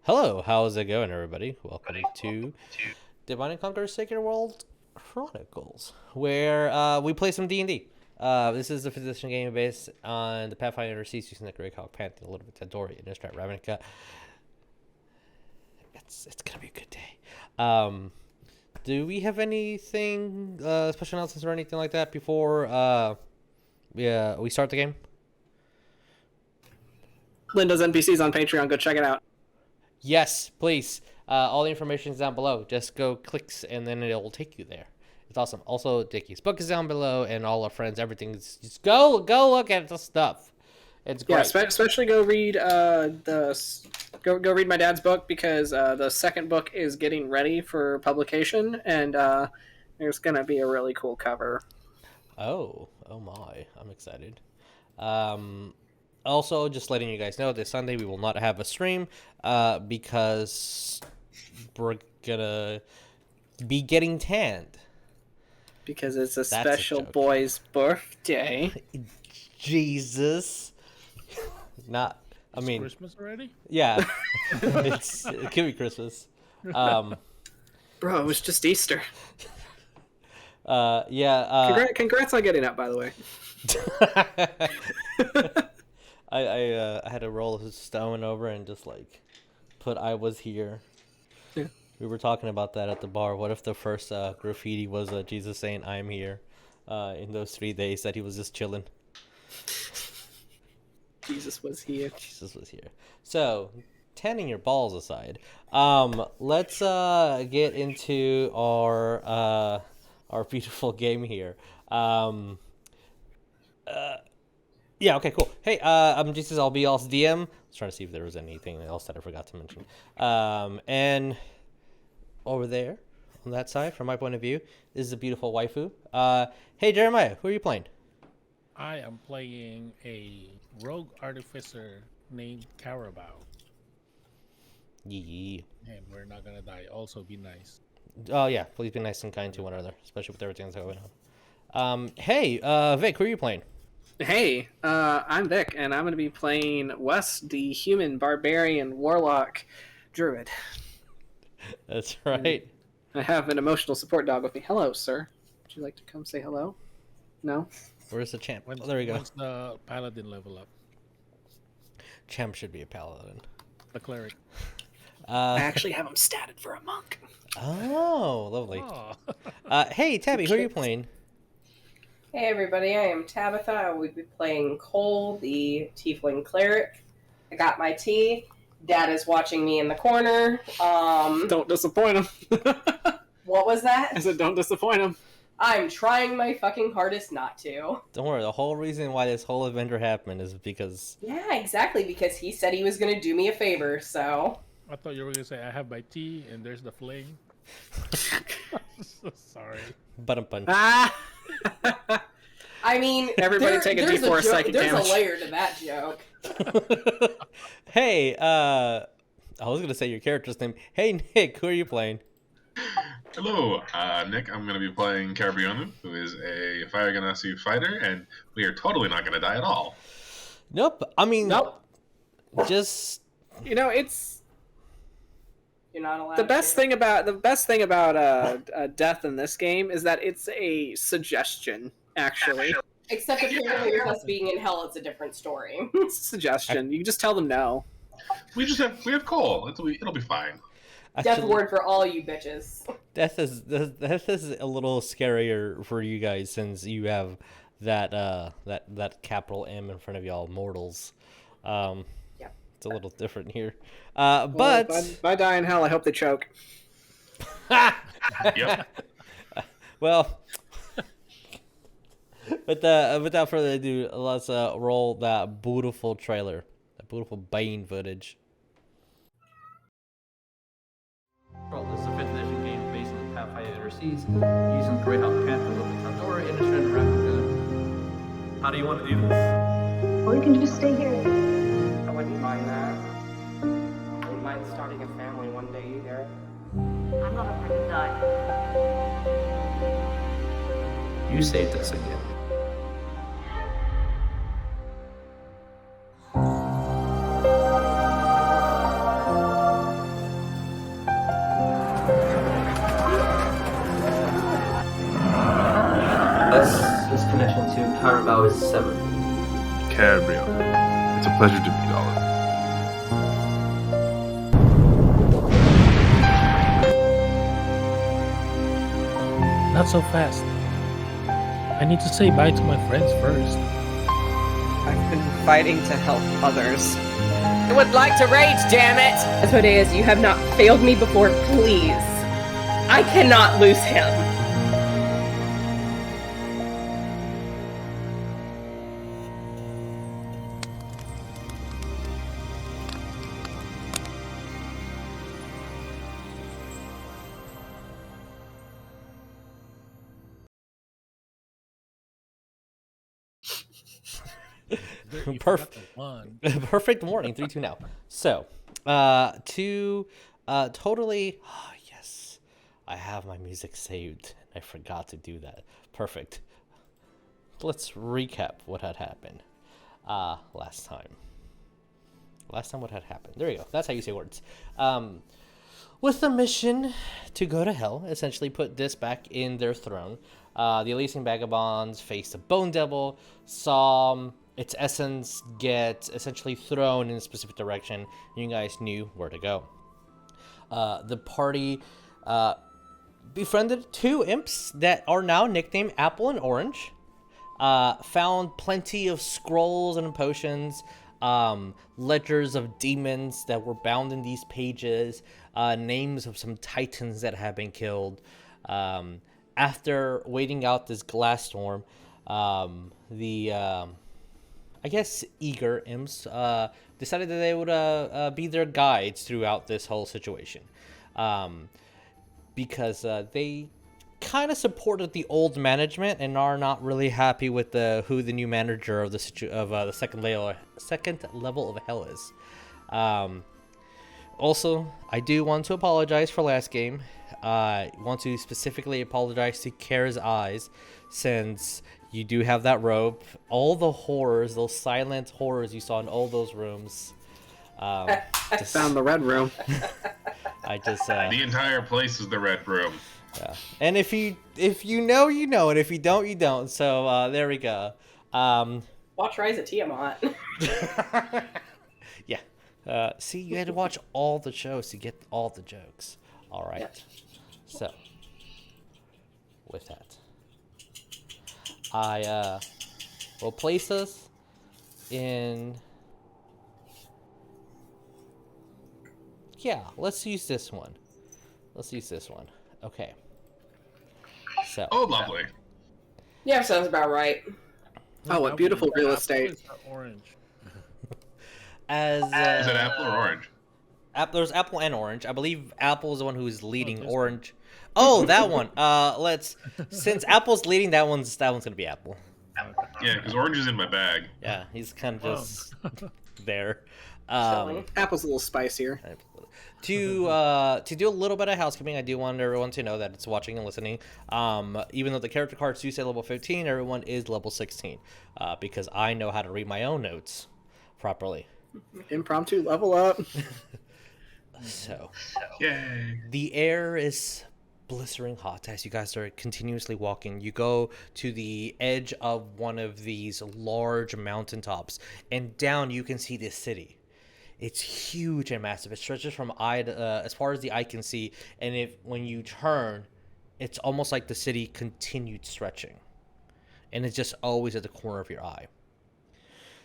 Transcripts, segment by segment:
Hello, how's it going, everybody? Welcome to Divine and Conquer Sacred World Chronicles, where we play some D&D. This is a 5th edition game based on the Pathfinder Seas using the Great Hawk Pantheon, a little bit of Dori, and Istrat Ravnica. It's gonna be a good day. Do we have anything, special announcements or anything like that before we start the game? Linda's NPCs on Patreon. Go check it out. Yes, please. All the information is down below. Just go clicks and then it will take you there. It's awesome. Also, Dickie's book is down below, and all our friends, everything's just go look at the stuff. It's great. Yeah, especially go read go read my dad's book, because the second book is getting ready for publication, and there's gonna be a really cool cover. Oh my, I'm excited. Also, just letting you guys know, this Sunday we will not have a stream because we're gonna be getting tanned. Because it's a special boy's birthday. Jesus. It's Christmas already? Yeah. It could be Christmas. Bro, it was just Easter. Yeah. Congrats on getting up, by the way. I had to roll a stone over and just put "I was here." Yeah. We were talking about that at the bar. What if the first graffiti was Jesus saying "I'm here" in those 3 days that he was just chilling? Jesus was here. Jesus was here. So, tanning your balls aside, let's get into our beautiful game here. Yeah, okay, cool. Hey, I'm Jesus, I'll be y'all's DM. I was trying to see if there was anything else that I forgot to mention. And over there, on that side, from my point of view, is a beautiful waifu. Hey, Jeremiah, who are you playing? I am playing a rogue artificer named Cowrabao. Yeah. And we're not gonna die. Also, be nice. Oh, yeah, please be nice and kind to one another, especially with everything that's going on. Hey, Vic, who are you playing? Hey, I'm Vic, and I'm going to be playing Wes, the human barbarian warlock druid. That's right. And I have an emotional support dog with me. Hello, sir. Would you like to come say hello? No? Where's the champ? There we go. When's the paladin level up? Champ should be a paladin. The cleric. I actually have him statted for a monk. Oh, lovely. Oh. Hey, Tabby, who are you playing? Hey everybody, I am Tabatha. I will be playing Cole, the Tiefling Cleric. I got my tea. Dad is watching me in the corner. Don't disappoint him. What was that? I said don't disappoint him. I'm trying my fucking hardest not to. Don't worry, the whole reason why this whole adventure happened is because... Yeah, exactly, because he said he was going to do me a favor, so... I thought you were gonna say I have my tea and there's the fling. So sorry. Button. Ah! I mean, Everybody take a D4 psychic there's damage. a layer to that joke. Hey, I was gonna say your character's name. Hey, Nick, who are you playing? Hello, Nick. I'm going to be playing Barbarian, who is a Fire Genasi fighter, and we are totally not going to die at all. Nope. I mean, Nope. just... You know, it's... You're not allowed The best to. thing about death in this game is that it's a suggestion, actually. Except apparently with us being in hell, it's a different story. It's a suggestion. You can just tell them no. We have Cole. It'll be fine. Death word for all you bitches. Death is a little scarier for you guys since you have that capital M in front of y'all, mortals. It's a little different here. But Well, if I die in hell, I hope they choke. Yep. Well, without further ado, let's roll that beautiful trailer, that beautiful Bane footage. This is a 5th edition game based on the Pathfinder Seas, using the Great Hawk Pantheon, a little bit of Dori, and Istrat Ravnica. How do you want to do this? Or you can just stay here. I wouldn't mind that. I wouldn't mind starting a family one day either. I'm not afraid to die. You saved us again. was 7. Cowrabao. It's a pleasure to meet all of you. Not so fast. I need to say bye to my friends first. I've been fighting to help others. I would like to rage, damn it! Asmodeus, you have not failed me before, please. I cannot lose him. Perfect warning. 3-2 now. So, totally. Oh, yes, I have my music saved. I forgot to do that. Perfect. Let's recap what had happened. Last time. What had happened? There you go. That's how you say words. With the mission to go to hell, essentially put this back in their throne. The Elysian Vagobonds faced a Bone Devil, saw its essence get essentially thrown in a specific direction. You guys knew where to go. The party befriended 2 imps that are now nicknamed Apple and Orange. Found plenty of scrolls and potions, ledgers of demons that were bound in these pages, names of some titans that have been killed. After waiting out this glass storm, I guess eager imps decided that they would be their guides throughout this whole situation, because they kind of supported the old management and are not really happy with who the new manager of the second level of hell is. Also, I do want to apologize for last game. I want to specifically apologize to Kaer's eyes, since you do have that robe. All the horrors, those silent horrors you saw in all those rooms. Just found the red room. I just the entire place is the red room. Yeah. And if you know, you know, and if you don't, you don't. So there we go. Watch Rise of Tiamat. Yeah. See, you had to watch all the shows to get all the jokes. All right. Yep. So, with that, I will place us in. Yeah, let's use this one. Okay. So. Oh, lovely. Yeah, sounds about right. Oh, what beautiful real estate. Orange. As is it apple or orange? There's apple and orange. I believe apple is the one who is leading. Orange. Oh, that one. Since apple's leading, that one's gonna be apple. Yeah, because orange is in my bag. Yeah, he's kind of just there. Apple's a little spicier. To do a little bit of housekeeping, I do want everyone to know that it's watching and listening. Even though the character cards do say level 15, everyone is level 16, because I know how to read my own notes properly. Impromptu level up. So, yay! The air is blistering hot as you guys are continuously walking. You go to the edge of one of these large mountaintops, and down you can see this city. It's huge and massive. It stretches from as far as the eye can see, and when you turn, it's almost like the city continued stretching, and it's just always at the corner of your eye.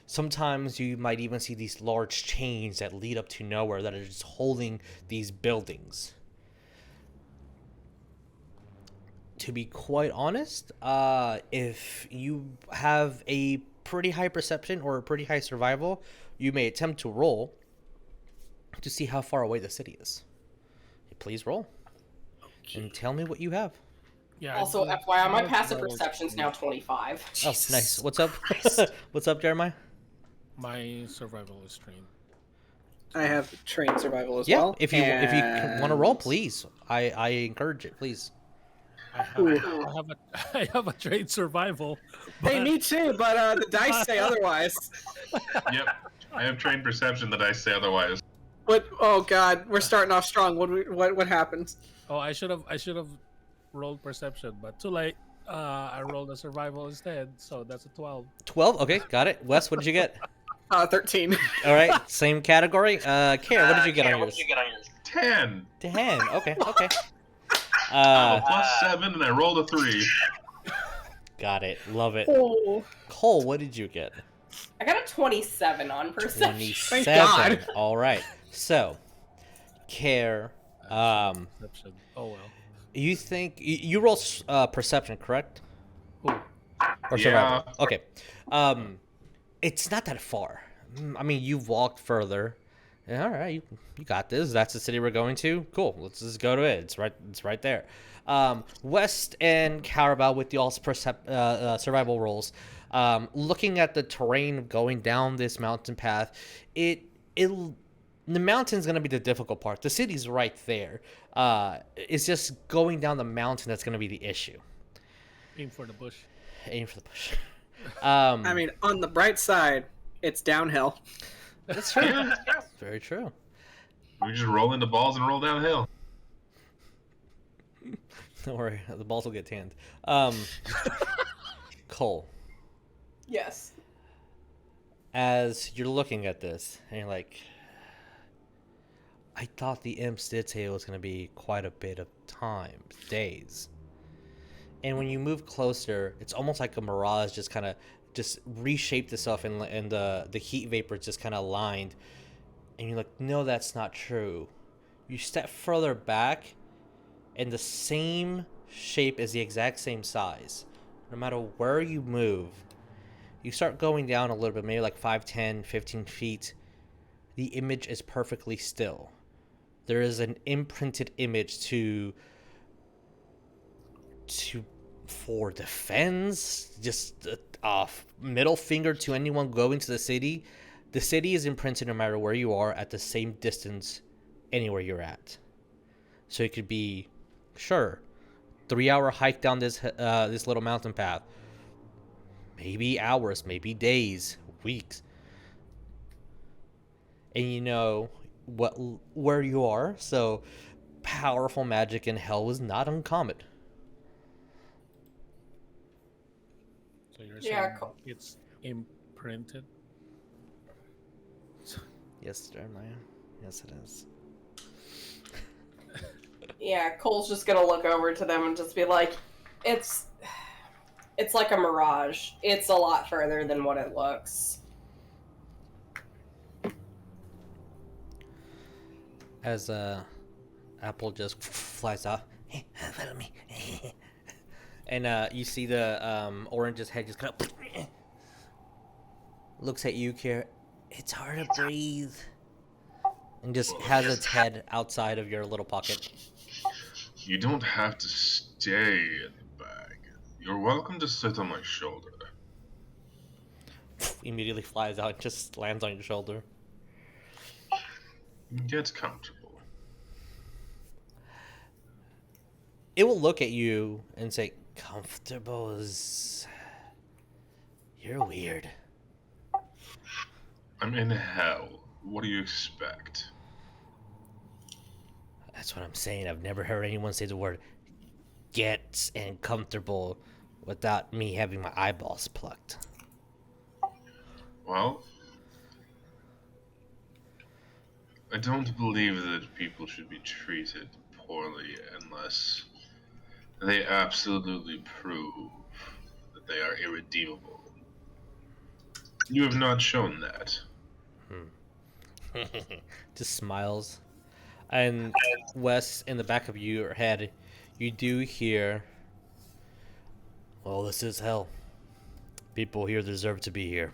Sometimes you might even see these large chains that lead up to nowhere that are just holding these buildings. To be quite honest, if you have a pretty high perception or a pretty high survival, you may attempt to roll to see how far away the city is. Please roll. And tell me what you have. Yeah. Also, FYI, my passive perception's now 25. Oh, nice. What's up? What's up, Jeremiah? My survival is trained. I have trained survival as yeah, well. If you want to roll, please. I encourage it, please. I have a trained survival. Hey, me too, but the dice say otherwise. Yep, I have trained perception. The dice say otherwise. What? Oh God, we're starting off strong. What happened? Oh, I should have rolled perception, but too late. I rolled a survival instead, so that's a 12. 12. Okay, got it. Wes, what did you get? 13. All right, same category. Kaer, what did you get on yours? 10. 10. Okay, okay. I have a +7 and I rolled a 3. Got it. Love it. Oh. Cole, what did you get? I got a 27 on perception. 27. Thank God. All right. So, Kaer, Perception. Oh well. you think you roll perception, correct? Ooh. Or Yeah. survival? Okay. It's not that far. I mean, you've walked further. All right, you got this. That's the city we're going to. Cool. Let's just go to it. It's right there. West and Cowrabao with y'all's survival rolls. Looking at the terrain going down this mountain path, the mountain's gonna be the difficult part. The city's right there. It's just going down the mountain that's gonna be the issue. Aim for the bush. Aim for the bush. I mean, on the bright side, it's downhill. That's true. Very true. We just roll into balls and roll downhill. Don't worry, the balls will get tanned. Cole, Yes. as you're looking at this, and you're like, I thought the imps did say it was going to be quite a bit of time, days. And when you move closer, it's almost like a mirage just reshaped itself, and the heat vapor just kind of aligned. And you're like, no, that's not true. You step further back, and the same shape is the exact same size. No matter where you move, you start going down a little bit, maybe like 5, 10, 15 feet. The image is perfectly still. There is an imprinted image for defense, just a middle finger to anyone going to the city. The city is imprinted no matter where you are, at the same distance anywhere you're at. So it could be, sure, 3-hour hike down this little mountain path. Maybe hours, maybe days, weeks. And you know where you are, so powerful magic in hell was not uncommon. So you're Yeah, saying cool. it's imprinted? Yes, Jeremiah. Yes, it is. Yeah, Cole's just gonna look over to them and just be like, it's like a mirage. It's a lot further than what it looks. As Apple just flies off, hey, follow me. And you see the orange's head just kind of looks at you, Kaer. It's hard to breathe. And just has its head outside of your little pocket. You don't have to stay in the bag. You're welcome to sit on my shoulder. Immediately flies out and just lands on your shoulder. Get comfortable. It will look at you and say, comfortable is... You're weird. I'm in hell. What do you expect? That's what I'm saying. I've never heard anyone say the word get and comfortable without me having my eyeballs plucked. Well, I don't believe that people should be treated poorly unless they absolutely prove that they are irredeemable. You have not shown that. Just smiles. And Wes, in the back of your head, you do hear, well, this is hell. People here deserve to be here.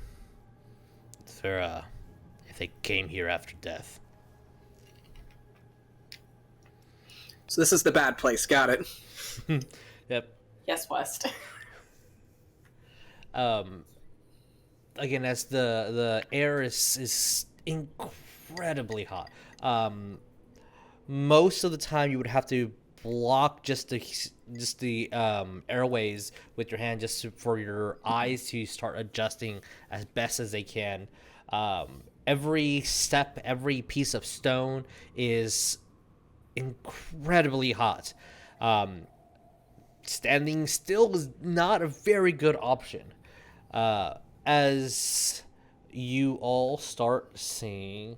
If they came here after death. So this is the bad place. Got it. Yep. Yes, West. Again, as the air is incredibly hot. Most of the time, you would have to block just the airways with your hand, just for your eyes to start adjusting as best as they can. Every step, every piece of stone is incredibly hot. standing still is not a very good option. As you all start seeing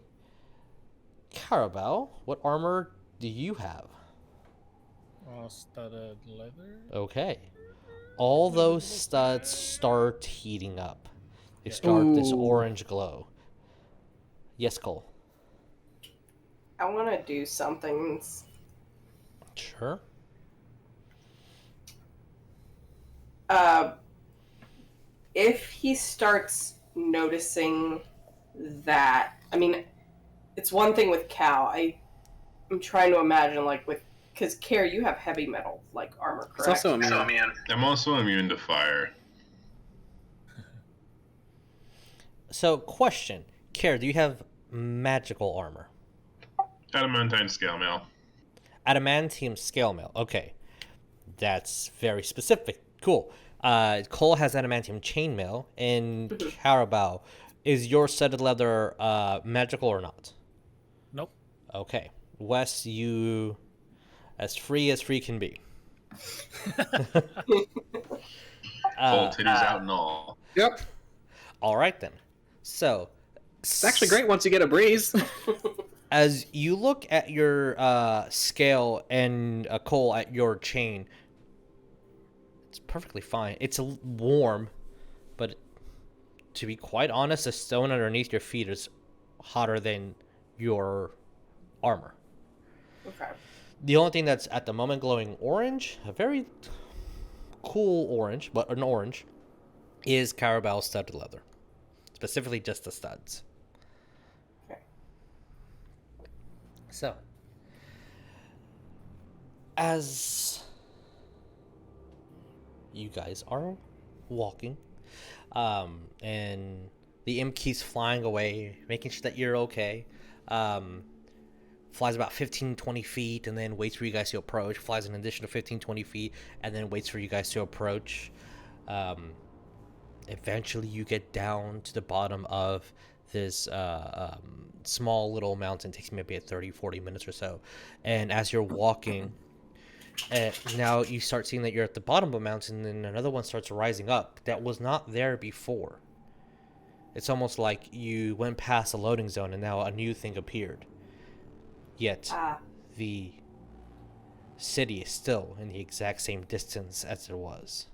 Cowrabao, what armor do you have? Studded leather. Okay. All those studs start heating up. They start this Ooh. orange glow. Yes, Cole. I want to do something. Sure. If he starts noticing that, I mean, it's one thing with Cal. I'm trying to imagine, like, because Kaer, you have heavy metal, like, armor, correct? It's also immune. I'm also immune to fire. So, question. Kaer, do you have magical armor? Adamantine scale mail. Adamantium scale mail. Okay. That's very specific. Cool. Cole has adamantium chainmail, and Cowrabao, is your studded leather magical or not? Nope. Okay. Wes, you as free can be. Full titties out and all. Yep. All right then. So It's actually great once you get a breeze. as you look at your scale and Cole at your chain, it's perfectly fine. It's warm, but to be quite honest, the stone underneath your feet is hotter than your armor. Okay. The only thing that's at the moment glowing orange, a very cool orange, but an orange, is Cowrabao's studded leather. Specifically just the studs. Okay. So, as you guys are walking, and the imp keeps flying away, making sure that you're okay, flies about 15-20 feet and then waits for you guys to approach, flies an additional 15-20 feet and then waits for you guys to approach. Eventually you get down to the bottom of this small little mountain. It takes maybe 30-40 minutes or so, and as you're walking, now you start seeing that you're at the bottom of a mountain and another one starts rising up that was not there before. It's almost like you went past a loading zone and now a new thing appeared. Yet, the city is still in the exact same distance as it was.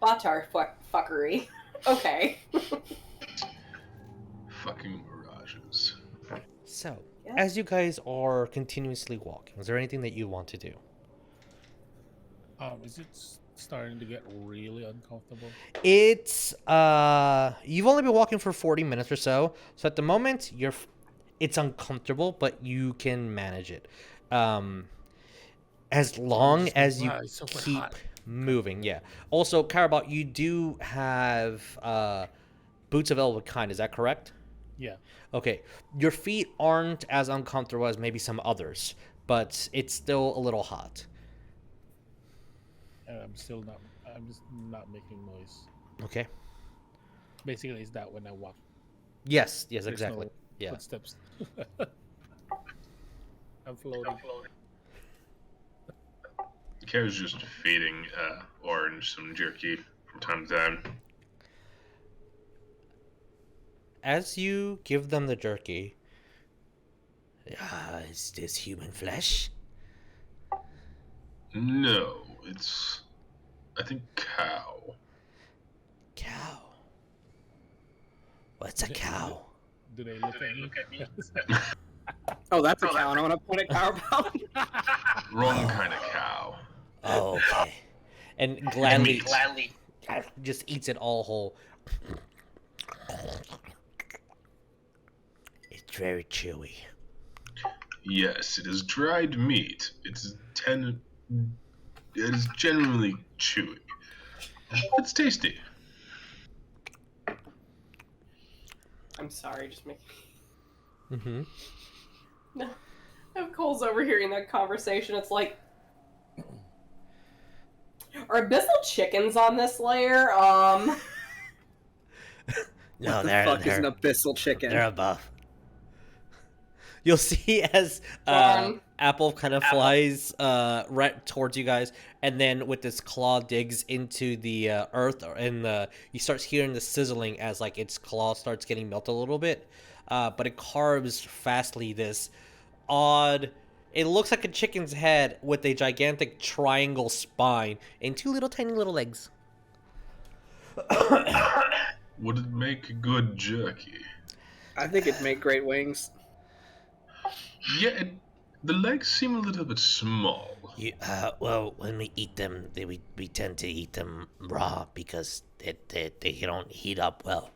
Batar fuckery. Okay. Fucking mirages. So, as you guys are continuously walking, is there anything that you want to do? Is it starting to get really uncomfortable? It's you've only been walking for 40 minutes or so, so at the moment it's uncomfortable, but you can manage it. As long as you keep moving, yeah. Also, Cowrabao, you do have boots of velvet kind, is that correct? Yeah. Okay. Your feet aren't as uncomfortable as maybe some others, but it's still a little hot. I'm just not making noise. Okay. Basically, it's that when I walk. Yes, There's exactly. no Yeah. footsteps. I'm floating. Kaer's just feeding Orange some jerky from time to time. As you give them the jerky, is this human flesh? No, it's, I think, cow. Cow. What's a cow? Do they look at me? Oh, that's a cow, and I want to point at Cowrabao. Wrong kind of cow. Oh, okay. And gladly just eats it all whole. It's very chewy. Yes, it is dried meat. It is generally chewy. It's tasty. I'm sorry, just make. Mm-hmm. No, if Cole's overhearing that conversation, it's like, are abyssal chickens on this layer? No, What the fuck is an abyssal chicken? They're above. You'll see as Apple kind of flies right towards you guys, and then with this claw digs into the earth, and you start hearing the sizzling as like its claw starts getting melted a little bit. But it carves fastly this odd. It looks like a chicken's head with a gigantic triangle spine and two little tiny little legs. Would it make good jerky? I think it'd make great wings. Yeah, the legs seem a little bit small. Well, when we eat them, we tend to eat them raw because they don't heat up well.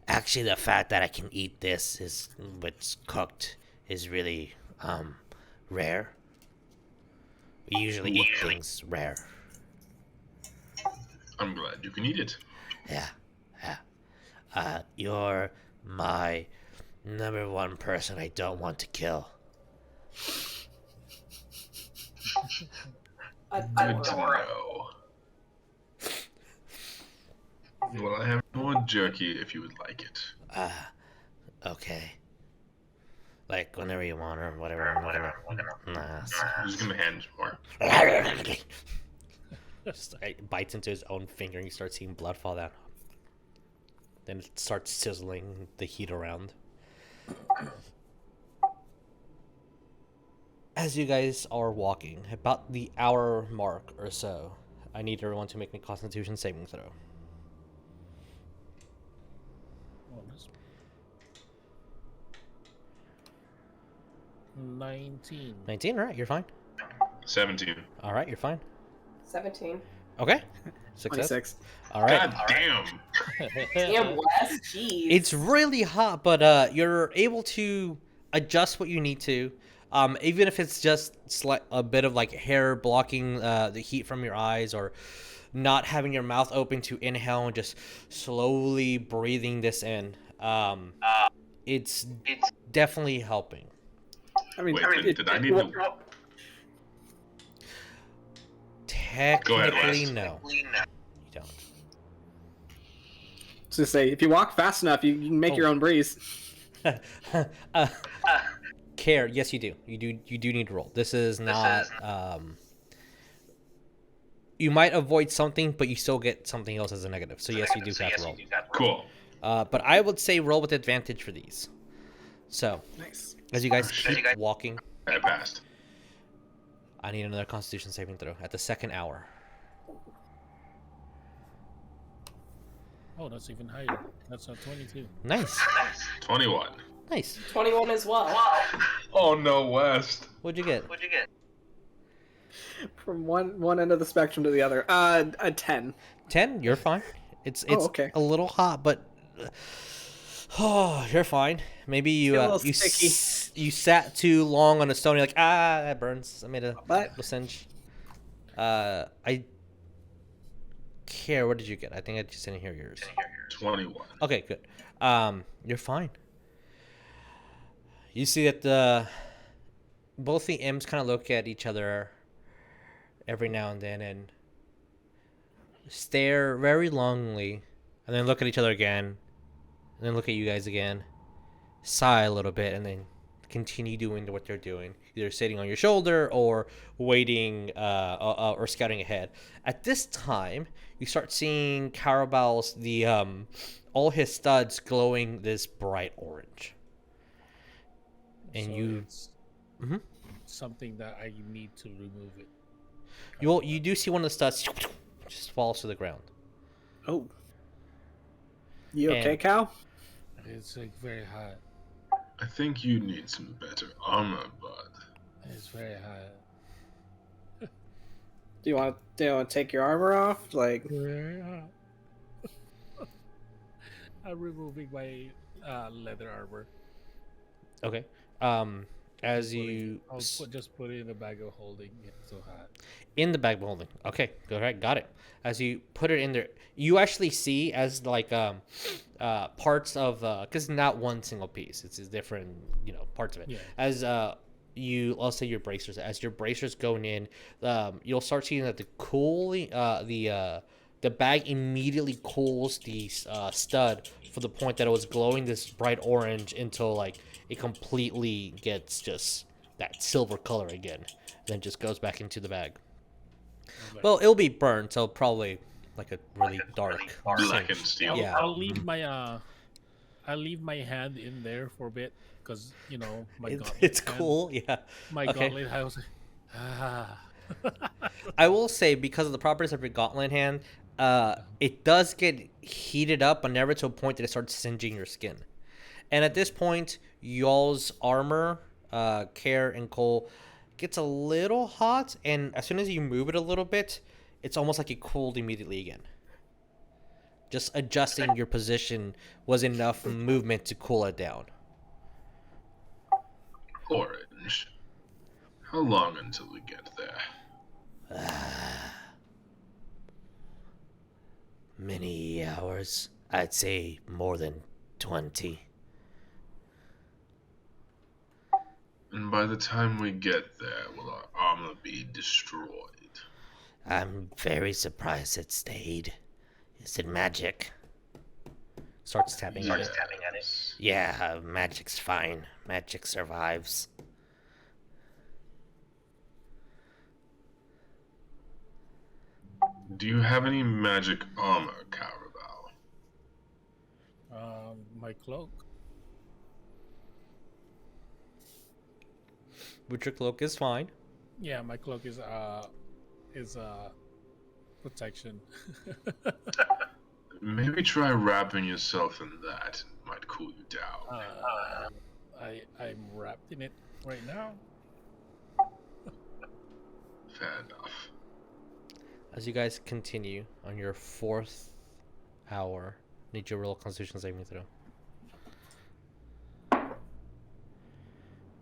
Actually, the fact that I can eat this is what's cooked is really rare. We usually eat things rare. I'm glad you can eat it. Yeah. You're my number one person I don't want to kill. Good to know. Well, I have more jerky if you would like it. Okay. Like whenever you want or whatever. I'm just gonna hand more. Just bites into his own finger, and you start seeing blood fall down. Then it starts sizzling the heat around. As you guys are walking, about the hour mark or so, I need everyone to make me Constitution saving throw. Oh, that's 19. 19, all right, you're fine. 17. All right, you're fine. 17. Okay. Success. 26. All right. God damn. Damn, Wes. Jeez. It's really hot, but you're able to adjust what you need to. Even if it's just a bit of like hair blocking the heat from your eyes, or not having your mouth open to inhale and just slowly breathing this in. It's definitely helping. I mean, Wait, did I need to... Technically, Wes. no. You don't. To say, if you walk fast enough, you can make your own breeze. Kaer, yes, you do. You do need to roll. This is not. You might avoid something, but you still get something else as a negative. So yes, you do have to roll. Cool. But I would say roll with advantage for these. So, Nice. as you guys keep walking, I passed. I need another Constitution saving throw at the second hour. Oh, that's even higher. That's a 22. Nice. 21. Nice. 21 as well. Oh no, West. What'd you get? From one end of the spectrum to the other. A 10. 10? You're fine. It's okay. a little hot, but you're fine. Maybe you Feel a little you sticky. you sat too long on a stone. You're like, that burns. I made a What? singe. I Kaer. What did you get? I think I just didn't hear yours. 21. Okay, good. You're fine. You see that both the M's kind of look at each other every now and then and stare very longly, and then look at each other again, and then look at you guys again, sigh a little bit, and then continue doing what they're doing, either sitting on your shoulder or waiting or scouting ahead. At this time, you start seeing Cowrabao's all his studs glowing this bright orange. And So you it's Mhm. something that I need to remove it. you do see one of the studs just falls to the ground. Oh. You And- okay, Cal? It's like very hot. I think you need some better armor, bud. It's very hot. Do you want to take your armor off? Like, Very hot. I'm removing my leather armor. Okay. As you I'll just put it in a bag of holding. It's so hot. in the bag of holding. Okay, go ahead, got it. As you put it in there, you actually see as like parts of because not one single piece. It's different, parts of it. Yeah. As I'll say your bracers. As your bracers going in, you'll start seeing that the the bag immediately cools the stud for the point that it was glowing this bright orange until like it completely gets just that silver color again, and then just goes back into the bag. Well, it'll be burned, so probably like a really dark Blackened steel. Yeah. I'll leave my hand in there for a bit because my gauntlet It's hand- cool. Yeah. My Okay. gauntlet hand was I will say, because of the properties of your gauntlet hand, it does get heated up, but never to a point that it starts singeing your skin. And at this point, y'all's armor, Kaer and Cole, gets a little hot, and as soon as you move it a little bit, it's almost like it cooled immediately again. Just adjusting your position was enough movement to cool it down. Orange. How long until we get there? Many hours. I'd say more than 20. And by the time we get there, will our armor be destroyed? I'm very surprised it stayed. Is it magic? Starts tapping at it. Yeah, magic's fine. Magic survives. Do you have any magic armor, Cowrabao? my cloak. Butcher cloak is fine. Yeah, my cloak is protection. Maybe try wrapping yourself in that. It might cool you down. I'm wrapped in it right now. Fair enough. As you guys continue on your 4th hour, need you to roll a Constitution saving throw.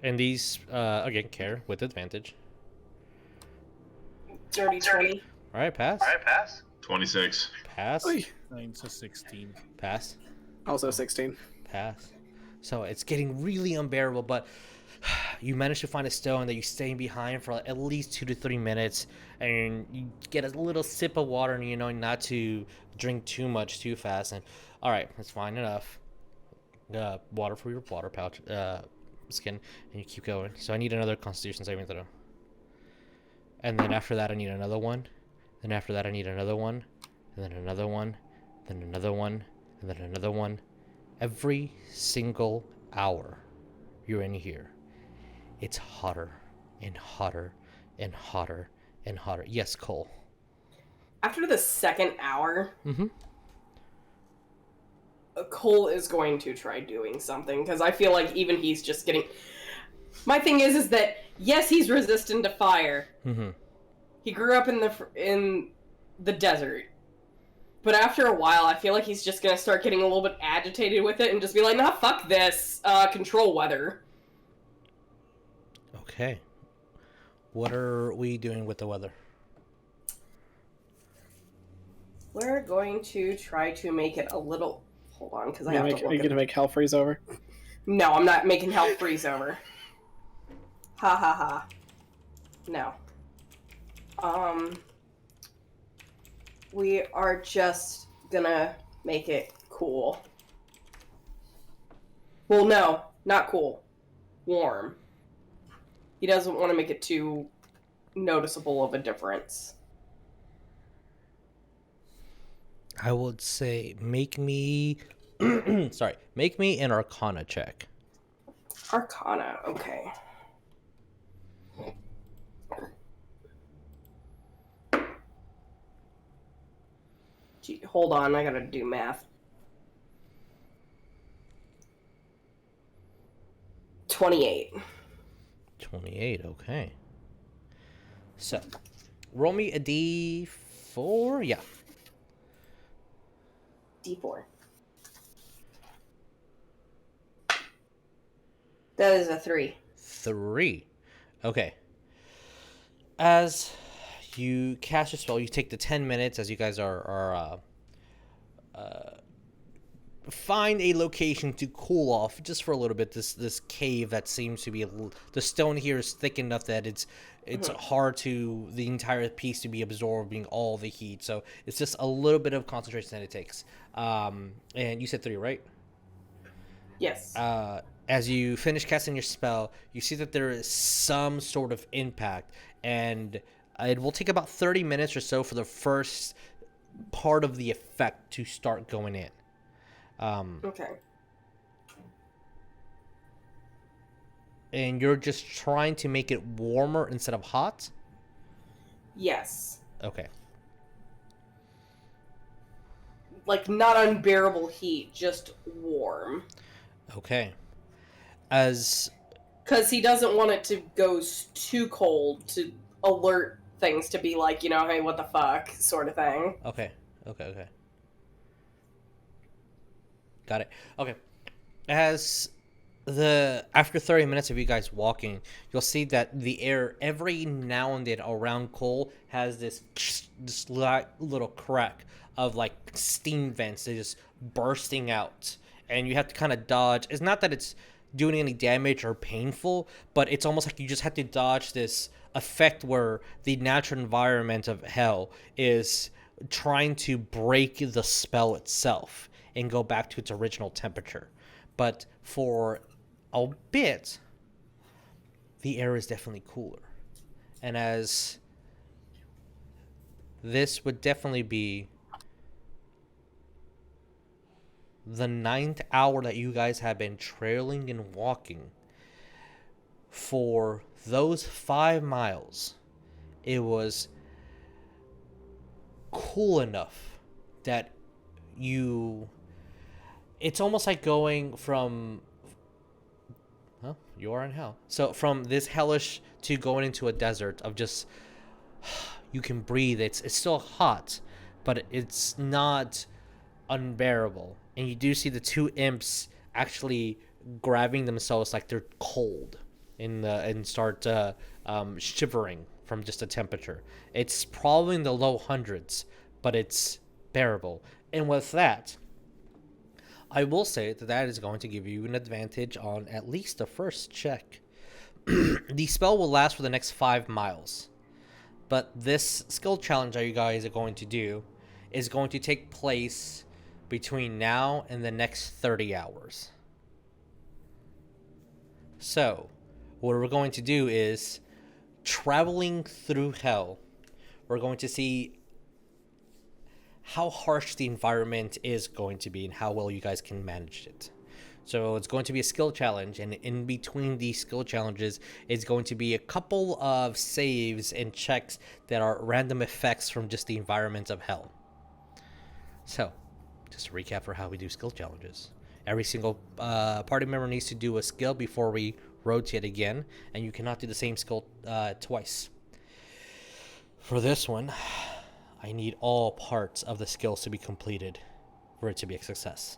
And these, again, Kaer with advantage. Dirty 20. All right, pass. 26. Pass. Oy. Mine's a 16. Pass. Also 16. Pass. So it's getting really unbearable, but you manage to find a stone that you stay behind for at least 2 to 3 minutes, and you get a little sip of water, and you know not to drink too much too fast. And all right, that's fine enough. Water for your water pouch, skin, and you keep going. So I need another Constitution saving throw. And then after that, I need another one. Then after that, I need another one, and then another one, then another one, and then another one. Every single hour you're in here, it's hotter and hotter and hotter and hotter. Yes, Cole. After the second hour, Mm-hmm. Cole is going to try doing something because I feel like even he's just getting. My thing is that yes, he's resistant to fire. Mm-hmm. He grew up in the desert, but after a while, I feel like he's just gonna start getting a little bit agitated with it and just be like, "Nah, fuck this. Control weather." Okay. What are we doing with the weather? We're going to try to make it a little. Hold on, because I have to Are you look gonna make hell freeze over? No, I'm not making hell freeze over. Ha ha ha. No. We are just gonna make it cool. Well, no, not cool. Warm. He doesn't want to make it too noticeable of a difference. I would say make me make me an Arcana check. Arcana, okay. Gee, hold on, I gotta do math. 28. 28, okay. So, roll me a d4. Yeah. D4. That is a 3. 3. Okay. As you cast your spell, you take the 10 minutes as you guys are find a location to cool off just for a little bit. This cave that seems to be the stone here is thick enough that it's hard to the entire piece to be absorbing all the heat. So it's just a little bit of concentration that it takes. And you said 3, right? Yes. As you finish casting your spell, you see that there is some sort of impact, and it will take about 30 minutes or so for the first part of the effect to start going in. Okay. And you're just trying to make it warmer instead of hot? Yes. Okay. Like, not unbearable heat, just warm. Okay. As... Because he doesn't want it to go too cold to alert things to be like, hey, what the fuck, sort of thing. Okay. Got it. Okay. After 30 minutes of you guys walking, you'll see that the air every now and then around Cole has this little crack of like steam vents that just bursting out, and you have to kind of dodge. It's not that it's doing any damage or painful, but it's almost like you just have to dodge this effect where the natural environment of hell is trying to break the spell itself and go back to its original temperature. But for a bit, the air is definitely cooler. And as this would definitely be the 9th hour that you guys have been trailing and walking, for those 5 miles, it was cool enough that it's almost like going from, well, you are in hell. So from this hellish to going into a desert of just, you can breathe. It's still hot, but it's not unbearable. And you do see the 2 imps actually grabbing themselves like they're cold and start shivering from just the temperature. It's probably in the low hundreds, but it's bearable. And with that, I will say that is going to give you an advantage on at least the first check. The spell will last for the next 5 miles. But this skill challenge that you guys are going to do is going to take place between now and the next 30 hours. So, what we're going to do is, traveling through hell, we're going to see how harsh the environment is going to be and how well you guys can manage it. So it's going to be a skill challenge, and in between these skill challenges is going to be a couple of saves and checks that are random effects from just the environment of hell. So, just a recap for how we do skill challenges. Every single party member needs to do a skill before we rotate again, and you cannot do the same skill twice. For this one, I need all parts of the skills to be completed for it to be a success.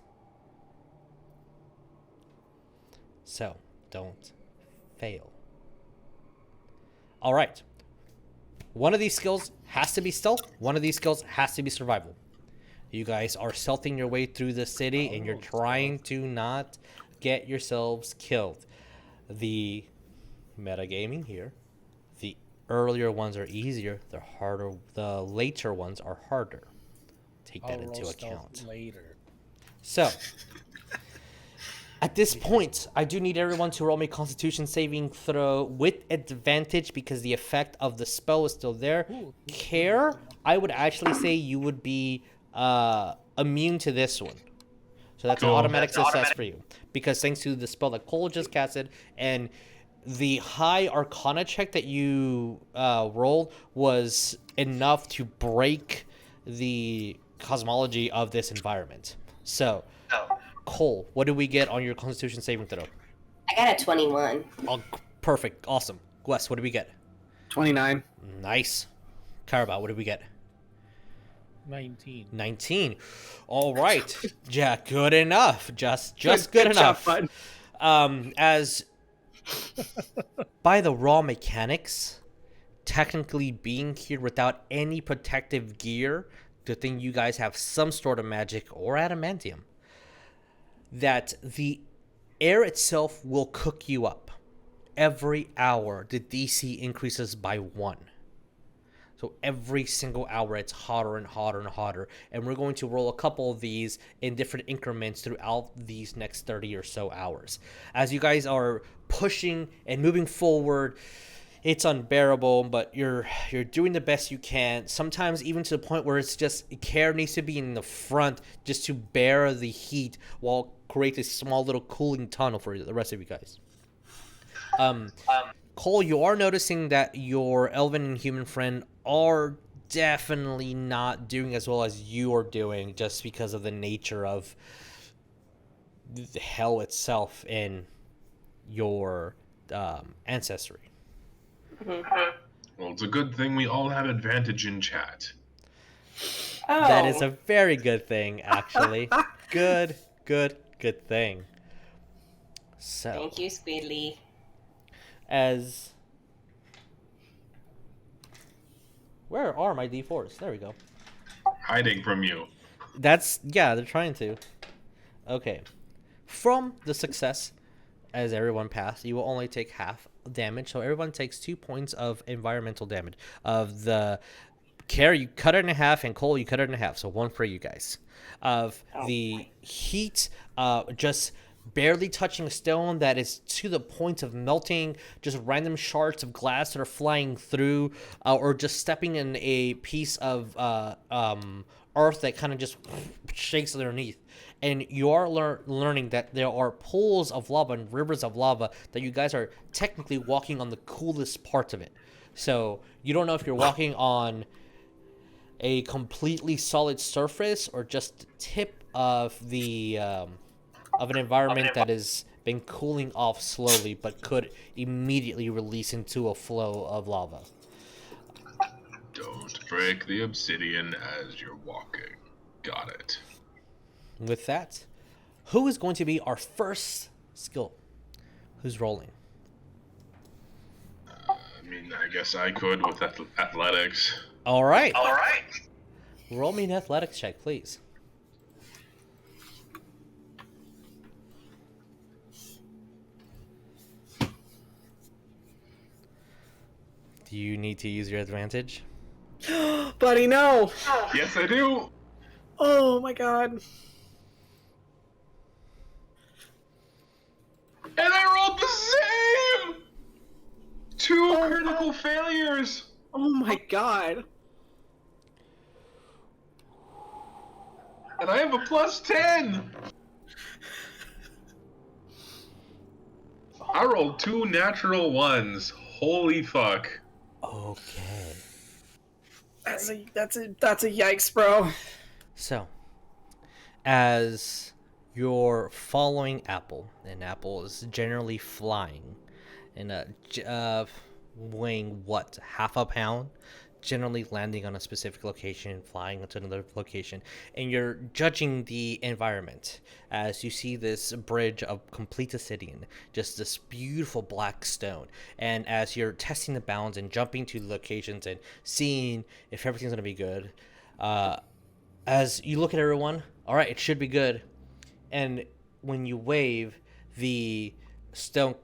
So, don't fail. Alright. One of these skills has to be stealth. One of these skills has to be survival. You guys are stealthing your way through the city, and you're trying to not get yourselves killed. The metagaming here, the earlier ones are easier, the later ones are harder. Take that into account. Later. So, at this point, I do need everyone to roll me Constitution saving throw with advantage because the effect of the spell is still there. Kaer, I would actually say you would be immune to this one. So that's an automatic success for you. Because thanks to the spell that Cole just casted and the high Arcana check that you rolled was enough to break the cosmology of this environment. So, Cole, what did we get on your Constitution saving throw? I got a 21. Oh, perfect. Awesome. Wes, what did we get? 29. Nice. Cowrabao, what did we get? 19. All right. Jack, good enough. Just good enough. Job, bud. As by the raw mechanics, technically being here without any protective gear, good thing you guys have some sort of magic or adamantium. that the air itself will cook you up. Every hour, the DC increases by 1. So every single hour, it's hotter and hotter and hotter. And we're going to roll a couple of these in different increments throughout these next 30 or so hours. As you guys are pushing and moving forward, it's unbearable, but you're doing the best you can. Sometimes even to the point where it's just Kaer needs to be in the front just to bear the heat while create a small little cooling tunnel for the rest of you guys. Cole, you are noticing that your elven and human friend are definitely not doing as well as you are doing, just because of the nature of the hell itself in your ancestry. Well, it's a good thing we all have advantage in chat. Oh. That is a very good thing, actually. Good thing. So, Thank you, Squidly. Where are my D4s? There we go. Hiding from you. They're trying to. Okay. From the success, as everyone passed, you will only take half damage. So everyone takes 2 points of environmental damage. Of the Kaer, you cut it in half, and Cole, you cut it in half. So 1 for you guys. Of the heat, just barely touching a stone that is to the point of melting, just random shards of glass that are flying through, or just stepping in a piece of earth that kind of just shakes underneath. And you are learning that there are pools of lava and rivers of lava that you guys are technically walking on the coolest parts of it. So you don't know if you're walking on a completely solid surface or just the tip of the of an environment that has been cooling off slowly but could immediately release into a flow of lava. Don't break the obsidian as you're walking. Got it. With that, who is going to be our first skill? Who's rolling? I guess I could with athletics. All right. Roll me an athletics check, please. Do you need to use your advantage? Buddy, no! Yes, I do. Oh my god. And I rolled the same! 2 critical failures! Oh my god. And I have a +10! I rolled 2 natural ones. Holy fuck. Okay. That's a yikes, bro. So, as you're following Apple, and Apple is generally flying, and weighing what, half a pound, generally landing on a specific location, flying to another location, and you're judging the environment as you see this bridge of complete obsidian, just this beautiful black stone, and as you're testing the bounds and jumping to locations and seeing if everything's going to be good, as you look at everyone, all right, it should be good, and when you wave, the stone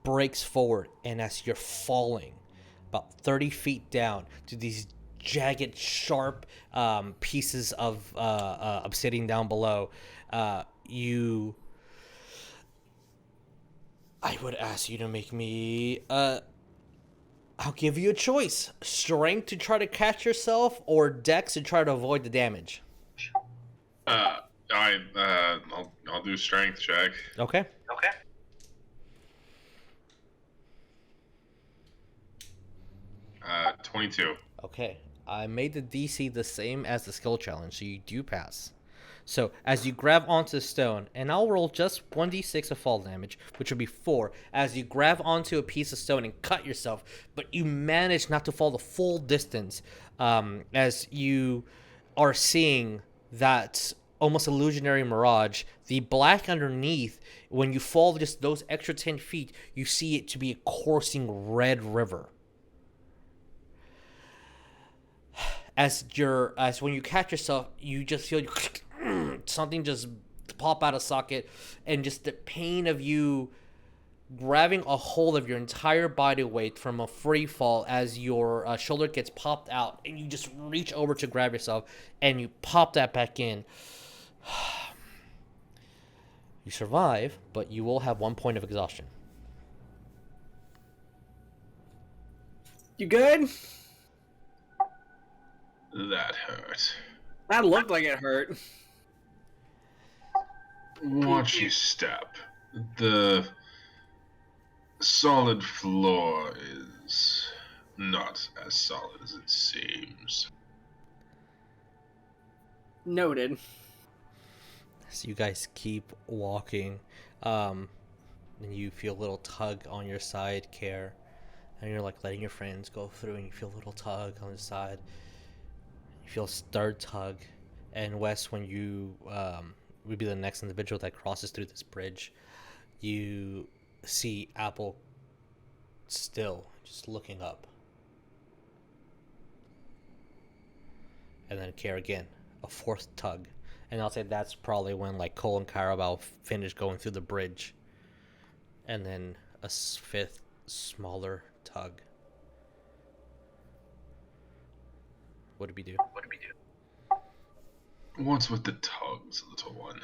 breaks forward, and as you're falling about 30 feet down to these jagged, sharp pieces of obsidian down below, I would ask you to make me I'll give you a choice: strength to try to catch yourself, or dex to try to avoid the damage. I'll do strength check. Okay. 22. Okay, I made the DC the same as the skill challenge, so you do pass. So, as you grab onto the stone, and I'll roll just 1d6 of fall damage, which would be 4, as you grab onto a piece of stone and cut yourself, but you manage not to fall the full distance, as you are seeing that almost illusionary mirage. The black underneath, when you fall just those extra 10 feet, you see it to be a coursing red river. As when you catch yourself, you just feel something just pop out of socket, and just the pain of you grabbing a hold of your entire body weight from a free fall as your shoulder gets popped out, and you just reach over to grab yourself, and you pop that back in. You survive, but you will have 1 point of exhaustion. You good? That hurt. That looked like it hurt. Watch you step. The solid floor is not as solid as it seems. Noted. So you guys keep walking, and you feel a little tug on your side, Kaer, and you're like letting your friends go through, and you feel a little tug on the side. You feel a third tug, and Wes, when you would be the next individual that crosses through this bridge, you see Apple still just looking up, and then Kaer again, a fourth tug. And I'll say that's probably when like Cole and Cowrabao finish going through the bridge. And then a fifth, smaller tug. What do we do? What's with the tugs, little one?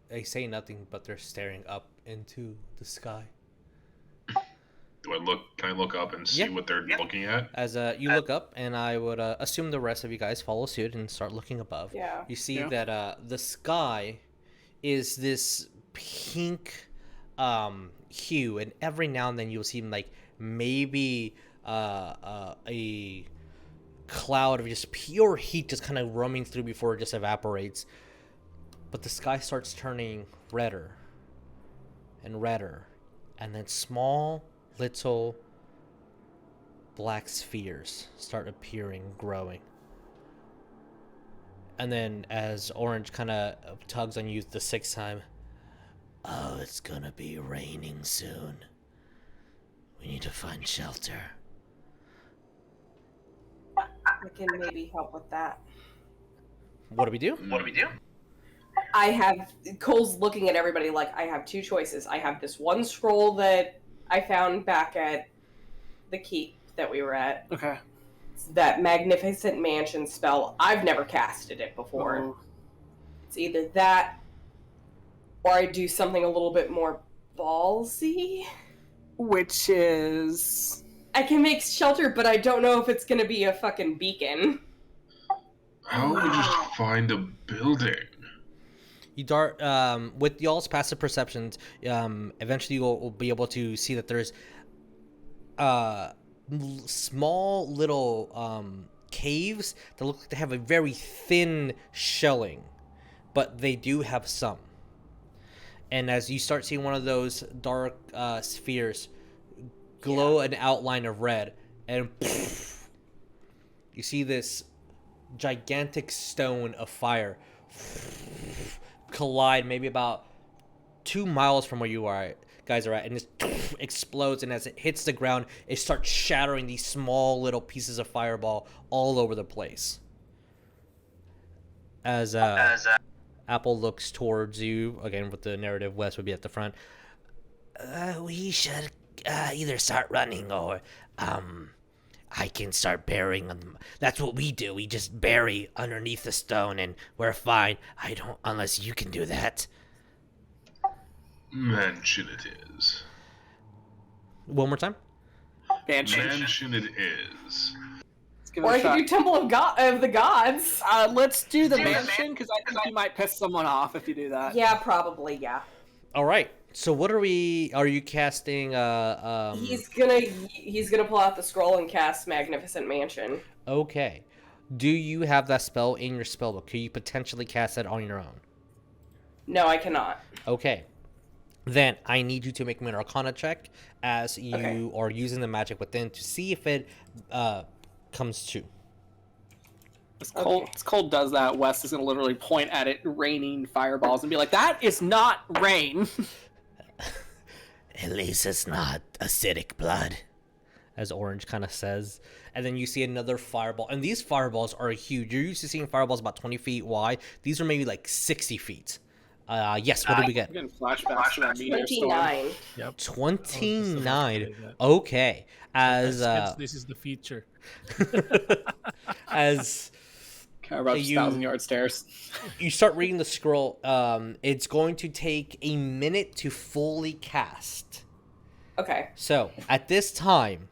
They say nothing, but they're staring up into the sky. Can I look up and see what they're looking at? As you look up, and I would assume the rest of you guys follow suit and start looking above. Yeah. You see that the sky is this pink hue, and every now and then you'll see like maybe a cloud of just pure heat just kind of roaming through before it just evaporates. But the sky starts turning redder and redder, and then small little black spheres start appearing, growing. And then as Orange kind of tugs on you the sixth time, Oh, it's gonna be raining soon. We need to find shelter. I can maybe help with that. what do we do? I have Cole's looking at everybody like I have two choices. I have this one scroll that I found back at the keep that we were at. Okay. It's that magnificent mansion spell. I've never casted it before. Oh. It's either that or I do something a little bit more ballsy. Which is... I can make shelter, but I don't know if it's going to be a fucking beacon. How would we just find a building? You dart with y'all's passive perceptions. Eventually, you'll be able to see that there's small little caves that look like they have a very thin shelling, but they do have some. And as you start seeing one of those dark spheres glow an outline of red, and you see this gigantic stone of fire collide maybe about 2 miles from where you guys are at, and it explodes, and as it hits the ground, it starts shattering these small little pieces of fireball all over the place. As Apple looks towards you, again with the narrative, Wes would be at the front. We should either start running or I can start burying them. That's what we do. We just bury underneath the stone and we're fine. Unless you can do that. Mansion it is. One more time. Mansion it is. Let's give Or it I a could shot. do Temple of the Gods. Let's do the mansion, because I think you might piss someone off if you do that. Yeah, probably, yeah. All right. So what are you casting? He's gonna pull out the scroll and cast Magnificent Mansion. Okay. Do you have that spell in your spellbook? Could you potentially cast that on your own? No, I cannot. Okay. Then I need you to make me an Arcana check as you Okay. are using the magic within to see if it comes true. As Cole does that, Wes is going to literally point at it raining fireballs and be like, that is not rain. At least it's not acidic blood. As Orange kind of says. And then you see another fireball. And these fireballs are huge. You're used to seeing fireballs about 20 feet wide. These are maybe like 60 feet. Yes. What did we get? I'm getting flashbacks to that meteor storm. 29. Yep. 29. That. Okay. As this is the feature. as Cowrabao's You- 1,000-yard stairs. you start reading the scroll, it's going to take a minute to fully cast. Okay. So at this time,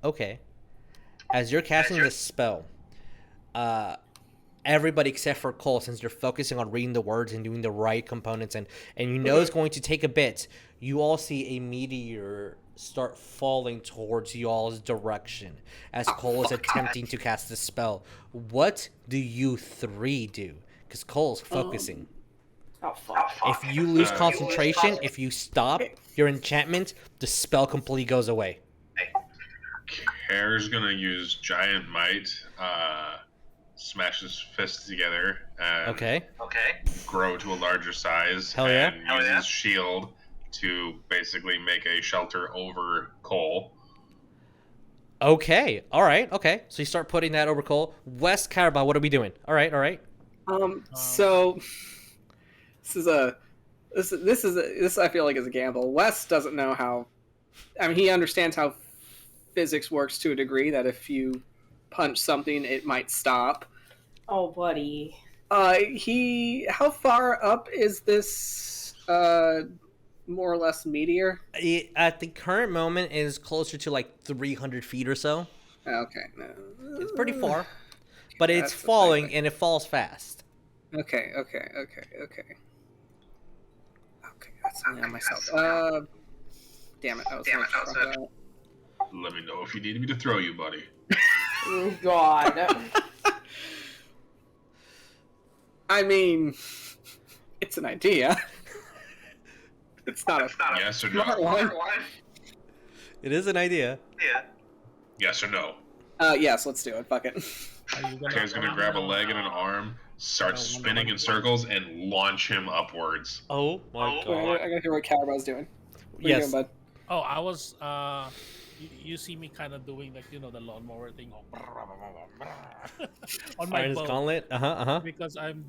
okay, as you're casting this spell, everybody except for Cole, since you're focusing on reading the words and doing the right components, and you know it's going to take a bit, you all see a meteor start falling towards y'all's direction as Cole is attempting to cast the spell. What do you three do? Because Cole's focusing. Oh, fuck. If you lose concentration, if you stop your enchantment, the spell completely goes away. Kaer's gonna use Giant Might, smash his fists together, and Okay. grow to a larger size. Hell yeah. And use his shield to basically make a shelter over Cole. Okay. All right. Okay. So you start putting that over Cole. West Cowrabao, what are we doing? All right. So this I feel like is a gamble. Wes doesn't know how. I mean, he understands how physics works to a degree. That if you punch something, it might stop. Oh, buddy. How far up is this? More or less meteor. At the current moment, it is closer to like 300 feet or so. Okay. No. It's pretty far, but it's That's the falling thing. and it falls fast. Okay. That's something on myself. Damn it. I was that. Let me know if you need me to throw you, buddy. God. I mean, it's an idea. It's not a Yes or no? smart one. It is an idea. Yes or no? Yes, let's do it. Fuck it. Kaer's gonna grab a leg and an arm, start spinning in circles, and launch him upwards. Oh my Wait, god. I gotta hear what Cowrabao's doing. What are you Yes. doing, bud? Oh, I was. You see me kind of doing like the lawnmower thing on my Iron's bow gauntlet. because I'm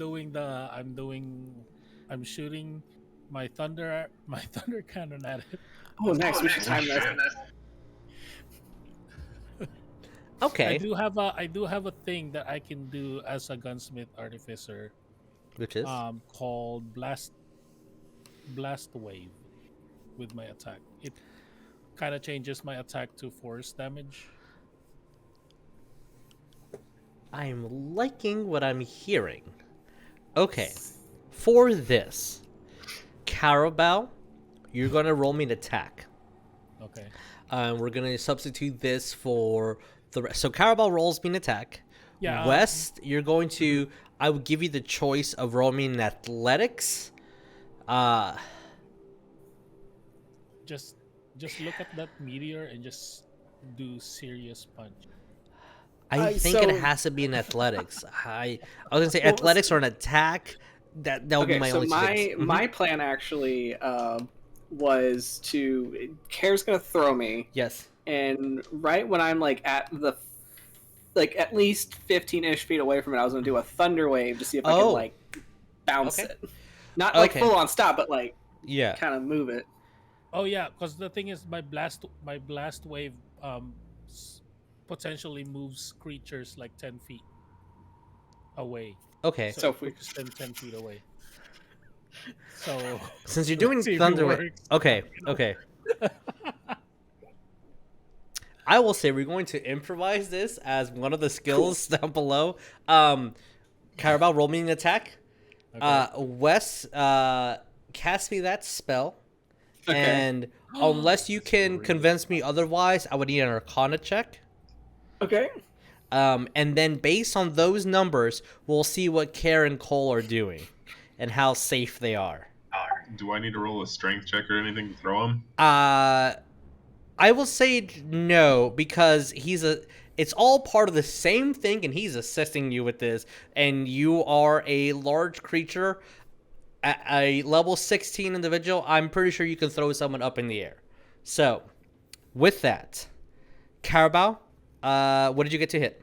shooting my thunder cannon at it. Oh, nice. We should time that. Okay. I do have a thing that I can do as a gunsmith artificer, Which is? called blast wave with my attack. It kind of changes my attack to force damage. I'm liking what I'm hearing. Okay. For this, Cowrabao, you're going to roll me an attack. Okay. We're going to substitute this for the rest. So Cowrabao rolls me an attack. Yeah. West, you're going to... I would give you the choice of rolling me in athletics. Just look at that meteor and just do serious punch. I think so- it has to be in athletics. I was gonna say athletics or an attack. That would be Okay, my so only choice. my plan actually was to Kaer's gonna throw me, Yes. and right when I'm like at least 15-ish feet away from it, I was gonna do a thunder wave to see if I Oh. could like bounce Okay. it, not like Okay. full on stop, but like Yeah. kind of move it. Oh yeah, because the thing is, my blast wave potentially moves creatures like 10 feet away. Okay. So So if if we- we extend 10 feet away. So Since you're doing let's see if it thunder, works. okay. I will say we're going to improvise this as one of the skills down below. Cowrabao, roll me an attack. Okay. Wes, cast me that spell. Okay. And unless you can convince me otherwise, I would need an Arcana check. Okay. And then based on those numbers, we'll see what Kaer and Cole are doing and how safe they are. Do I need to roll a strength check or anything to throw him? I will say no, because it's all part of the same thing, and he's assisting you with this, and you are a large creature, a level 16 individual. I'm pretty sure you can throw someone up in the air. So, with that, Cowrabao, what did you get to hit?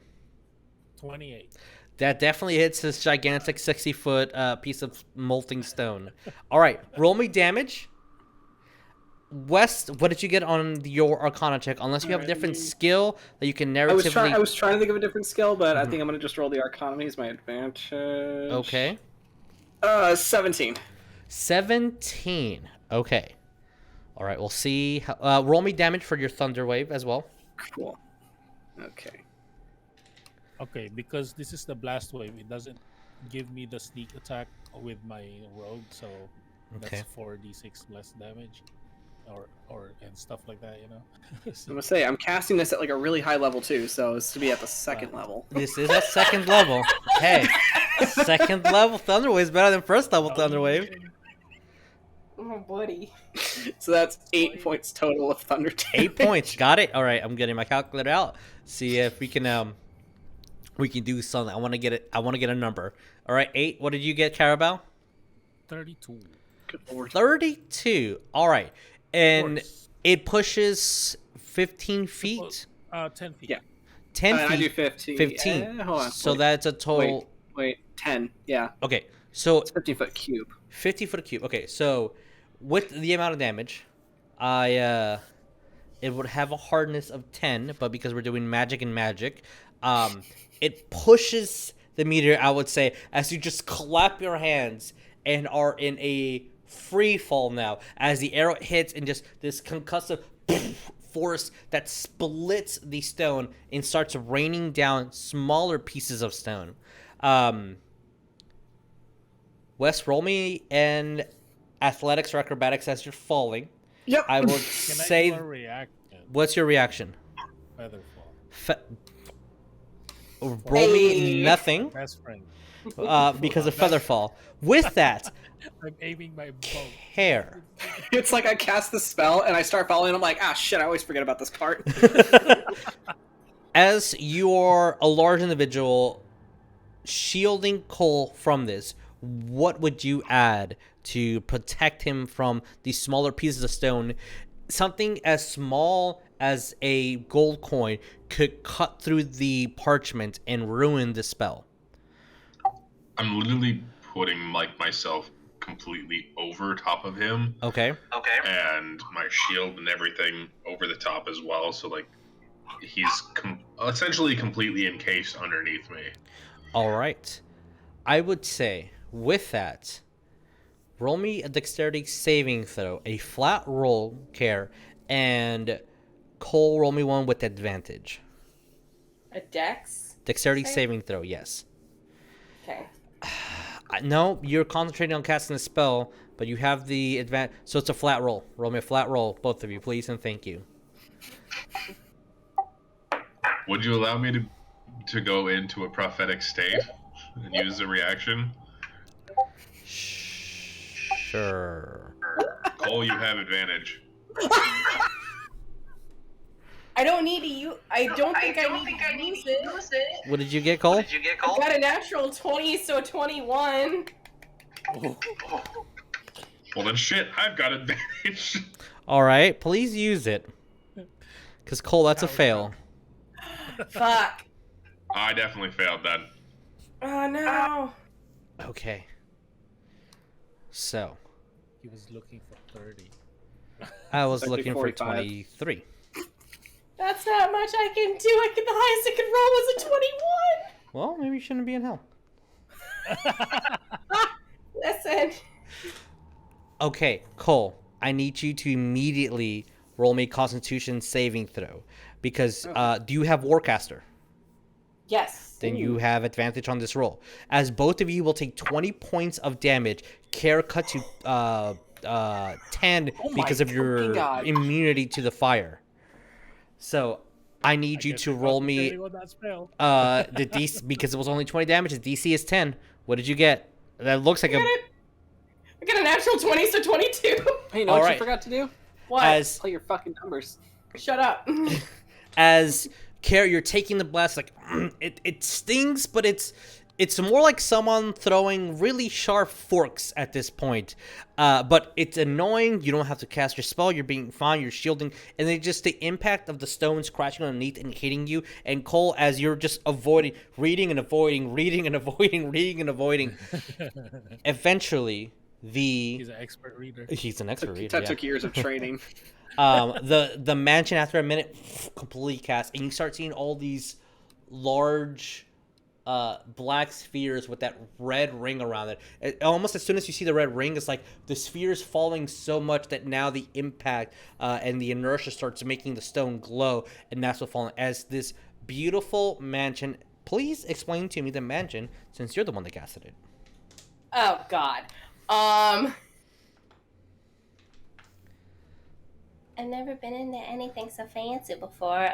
28. That definitely hits this gigantic 60-foot piece of molting stone. All right, roll me damage. West, what did you get on your Arcana check? Unless you have a different skill that you can narratively... I was trying to think of a different skill, but I think I'm going to just roll the Arcana as my advantage. Okay. 17. 17. Okay. All right, we'll see. Roll me damage for your Thunder Wave as well. Cool. Okay. Okay, because this is the blast wave, it doesn't give me the sneak attack with my rogue, so Okay. that's 4d6 less damage, or and stuff like that, you know. I'm going to say, I'm casting this at like a really high level too, so it's to be at the second level. This is at second level. Hey, second level Thunder Wave is better than first level Thunder Wave. Oh, buddy. So that's 8 points total of thunder damage. 8 points. Got it. All right, I'm getting my calculator out. See if we can do something. I want to get it. I want to get a number. All right, 8. What did you get, Cowrabao? 32. Good lord. 32. All right, and it pushes 15 feet. 10 feet. Yeah. 10 feet. I do 15. 15. Hold on. So wait, that's a total. Wait, 10. Yeah. Okay, so It's 50-foot cube. 50-foot cube. Okay, so with the amount of damage, it would have a hardness of 10, but because we're doing magic and magic, it pushes the meteor, I would say, as you just clap your hands and are in a free fall now as the arrow hits and just this concussive force that splits the stone and starts raining down smaller pieces of stone. Wes, roll me an athletics or acrobatics as you're falling. Yep. I will Can say. I do a reaction? What's your reaction? Featherfall. Roll me nothing Best friend. because of Featherfall. With that, I'm aiming my bow. Kaer. It's like I cast the spell and I start falling. I'm like, ah, shit! I always forget about this part. As you're a large individual shielding Cole from this, what would you add to protect him from these smaller pieces of stone? Something as small as a gold coin could cut through the parchment and ruin the spell. I'm literally putting like myself completely over top of him. Okay. And my shield and everything over the top as well. So like he's essentially completely encased underneath me. All right. I would say with that, roll me a dexterity saving throw, a flat roll, Kaer, and Cole, roll me one with advantage. A dex? Dexterity saving throw, yes. Okay. No, you're concentrating on casting a spell, but you have the advantage, so it's a flat roll. Roll me a flat roll, both of you, please, and thank you. Would you allow me to go into a prophetic state and use the reaction? Sure. Cole, you have advantage. I don't need to use. I don't think I need to use it. What did you get, Cole? I got a natural 20, so 21. Well then shit, I've got advantage. All right, please use it. Because, Cole, that's a fail. Fuck. I definitely failed then. Oh no. Okay. So, He was looking for 30. I was Actually, looking for 45. 23. That's not much I can do. The highest I could roll was a 21. Well, maybe you shouldn't be in hell. Listen. Okay, Cole, I need you to immediately roll me Constitution saving throw. Because, do you have Warcaster? Yes. Then you have advantage on this roll. As both of you will take 20 points of damage, Kaer cuts you 10 because of your immunity to the fire. So I need you to roll me the DC because it was only 20 damage. The DC is 10. What did you get? That looks like I got a natural 20, so 22. Hey, you know what you forgot to do? What? Play your fucking numbers. Shut up. As Kaer, you're taking the blast, like it stings, but it's It's more like someone throwing really sharp forks at this point. But it's annoying. You don't have to cast your spell. You're being fine. You're shielding. And then just the impact of the stones crashing underneath and hitting you. And Cole, as you're just avoiding, reading and avoiding, reading and avoiding, reading and avoiding. Eventually, He's an expert reader. He's an expert reader, That yeah. took years of training. The mansion, after a minute, completely cast. And you start seeing all these large... black spheres with that red ring around it. Almost as soon as you see the red ring, it's like the sphere is falling so much that now the impact and the inertia starts making the stone glow, and that's what falling as this beautiful mansion. Please explain to me the mansion, since you're the one that casted it. Oh God. I've never been into anything so fancy before.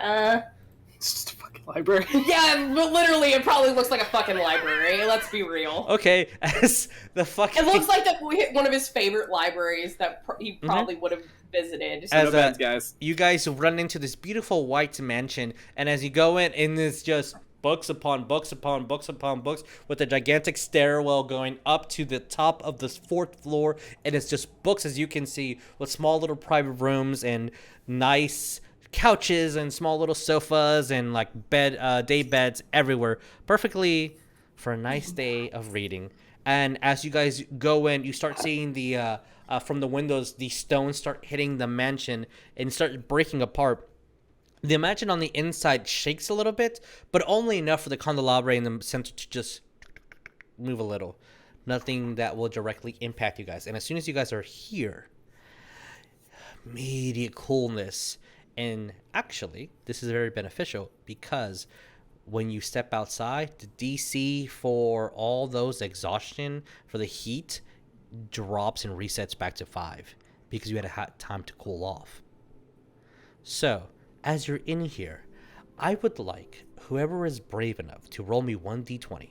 It's just a fucking library. Yeah, but literally, it probably looks like a fucking library. Let's be real. Okay, as the fucking... It looks like one of his favorite libraries that he probably would have visited. As guys. You guys run into this beautiful white mansion, and as you go in there's just books upon books upon books upon books, with a gigantic stairwell going up to the top of this 4th floor, and it's just books, as you can see, with small little private rooms and nice couches and small little sofas and like day beds everywhere, perfectly for a nice day of reading. And as you guys go in, you start seeing the from the windows, the stones start hitting the mansion and start breaking apart. The mansion on the inside shakes a little bit, but only enough for the candelabra in the center to just move a little. Nothing that will directly impact you guys. And as soon as you guys are here, immediate coolness. And actually, this is very beneficial because when you step outside, the DC for all those exhaustion for the heat drops and resets back to 5 because you had time to cool off. So, as you're in here, I would like whoever is brave enough to roll me 1d20.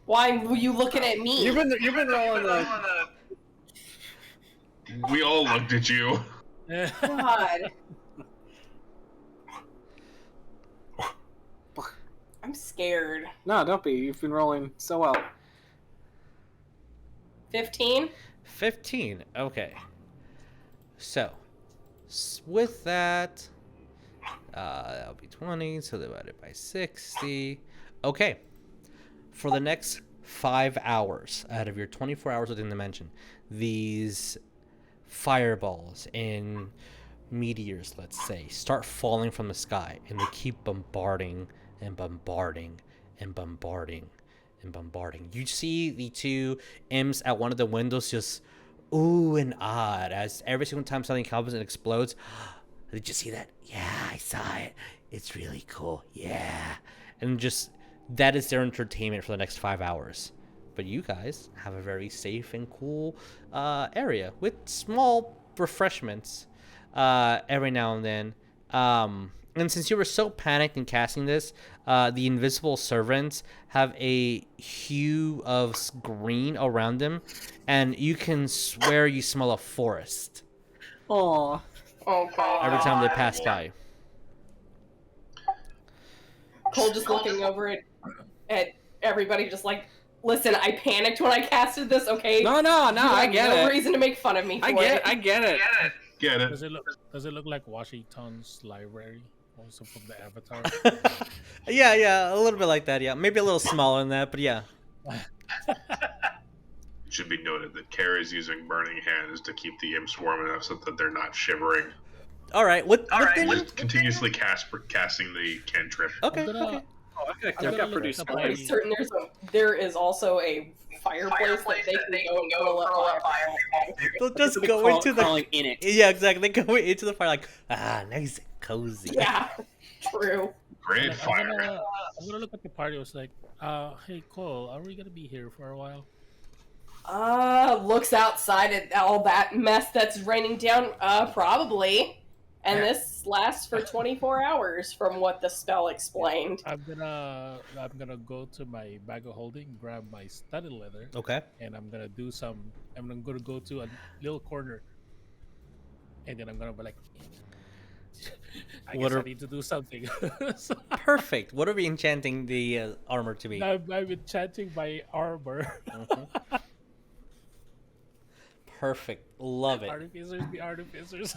Why were you looking at me? You've been rolling the... We all looked at you. God. I'm scared. No, don't be. You've been rolling so well. 15? 15. Okay. So, with that, that'll be 20, so divided by 60. Okay. For the next 5 hours out of your 24 hours within the mansion, these fireballs and meteors, let's say, start falling from the sky, and they keep bombarding and bombarding and bombarding and bombarding. You see the two imps at one of the windows just ooh and ah as every single time something comes and explodes. Did you see that? Yeah, I saw it. It's really cool. Yeah. And just that is their entertainment for the next 5 hours. But you guys have a very safe and cool area with small refreshments every now and then. And since you were so panicked in casting this, the invisible servants have a hue of green around them, and you can swear you smell a forest. Aww. Oh, God. Every time they pass by. Cole just looking over at everybody just like, listen, I panicked when I casted this, okay? No, I get no it. reason to make fun of me for I get it. Get it. Does it look like Washington's library? Also from the Avatar? Yeah, a little bit like that, yeah. Maybe a little smaller than that, but yeah. It should be noted that Kaer is using burning hands to keep the imps warm enough so that they're not shivering. Alright, Just continuously casting the cantrip. Okay. I've got produced. I'm certain there is also a fireplace that they can go and curl up fire. They'll just go into the... in it. Yeah, exactly. They go into the fire like, nice and cozy. Yeah, true. Great fire. I'm gonna look at the party. I was like, hey Cole, are we gonna be here for a while? Looks outside at all that mess that's raining down. Probably. And this lasts for 24 hours, from what the spell explained. I'm gonna go to my bag of holding, grab my studded leather. Okay. And I'm gonna go to a little corner, and then I'm gonna be like, I What guess I are- need to do something. So, Perfect. What are we enchanting the armor to be? I'm enchanting my armor. Mhm. Perfect. Love it. Artificers be artificers.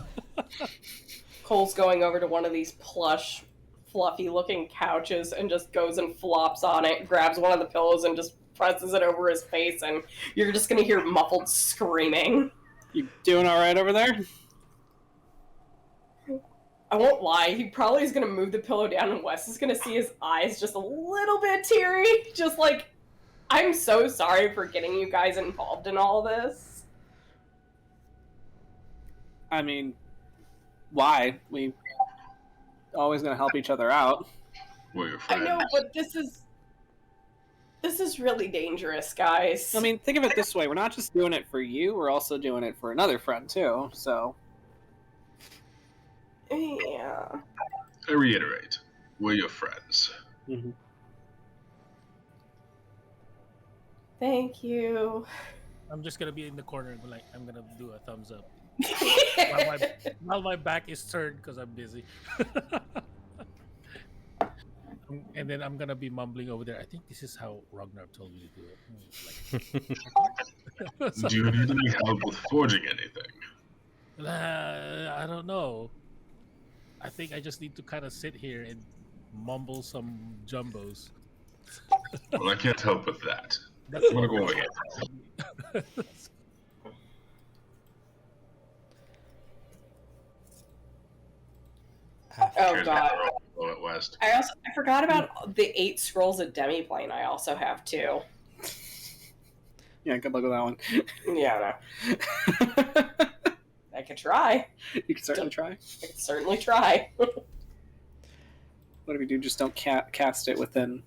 Cole's going over to one of these plush, fluffy-looking couches and just goes and flops on it, grabs one of the pillows and just presses it over his face, and you're just gonna hear muffled screaming. You doing all right over there? I won't lie, he probably is gonna move the pillow down, and Wes is gonna see his eyes just a little bit teary, just like, I'm so sorry for getting you guys involved in all this. I mean, why? We always gonna help each other out. We're your I friends. know, but this is really dangerous, guys. I mean, think of it this way: we're not just doing it for you; we're also doing it for another friend too. So, yeah. I reiterate, we're your friends. Thank you. I'm just gonna be in the corner and like I'm gonna do a thumbs up Oh while my back is turned because I'm busy. And then I'm gonna be mumbling over there. I think this is how Ragnar told me to do it. Like, Do you need any help with forging anything? I don't know. I think I just need to kind of sit here and mumble some jumbos. Well, I can't help with that. That's I'm gonna go over here. Oh Here's god. my roll at West. I forgot about the 8 scrolls of Demiplane I also have too. yeah, good luck with that one. Yeah, no. I could try. You can certainly try. I could certainly try. What if you do? Just don't cast it within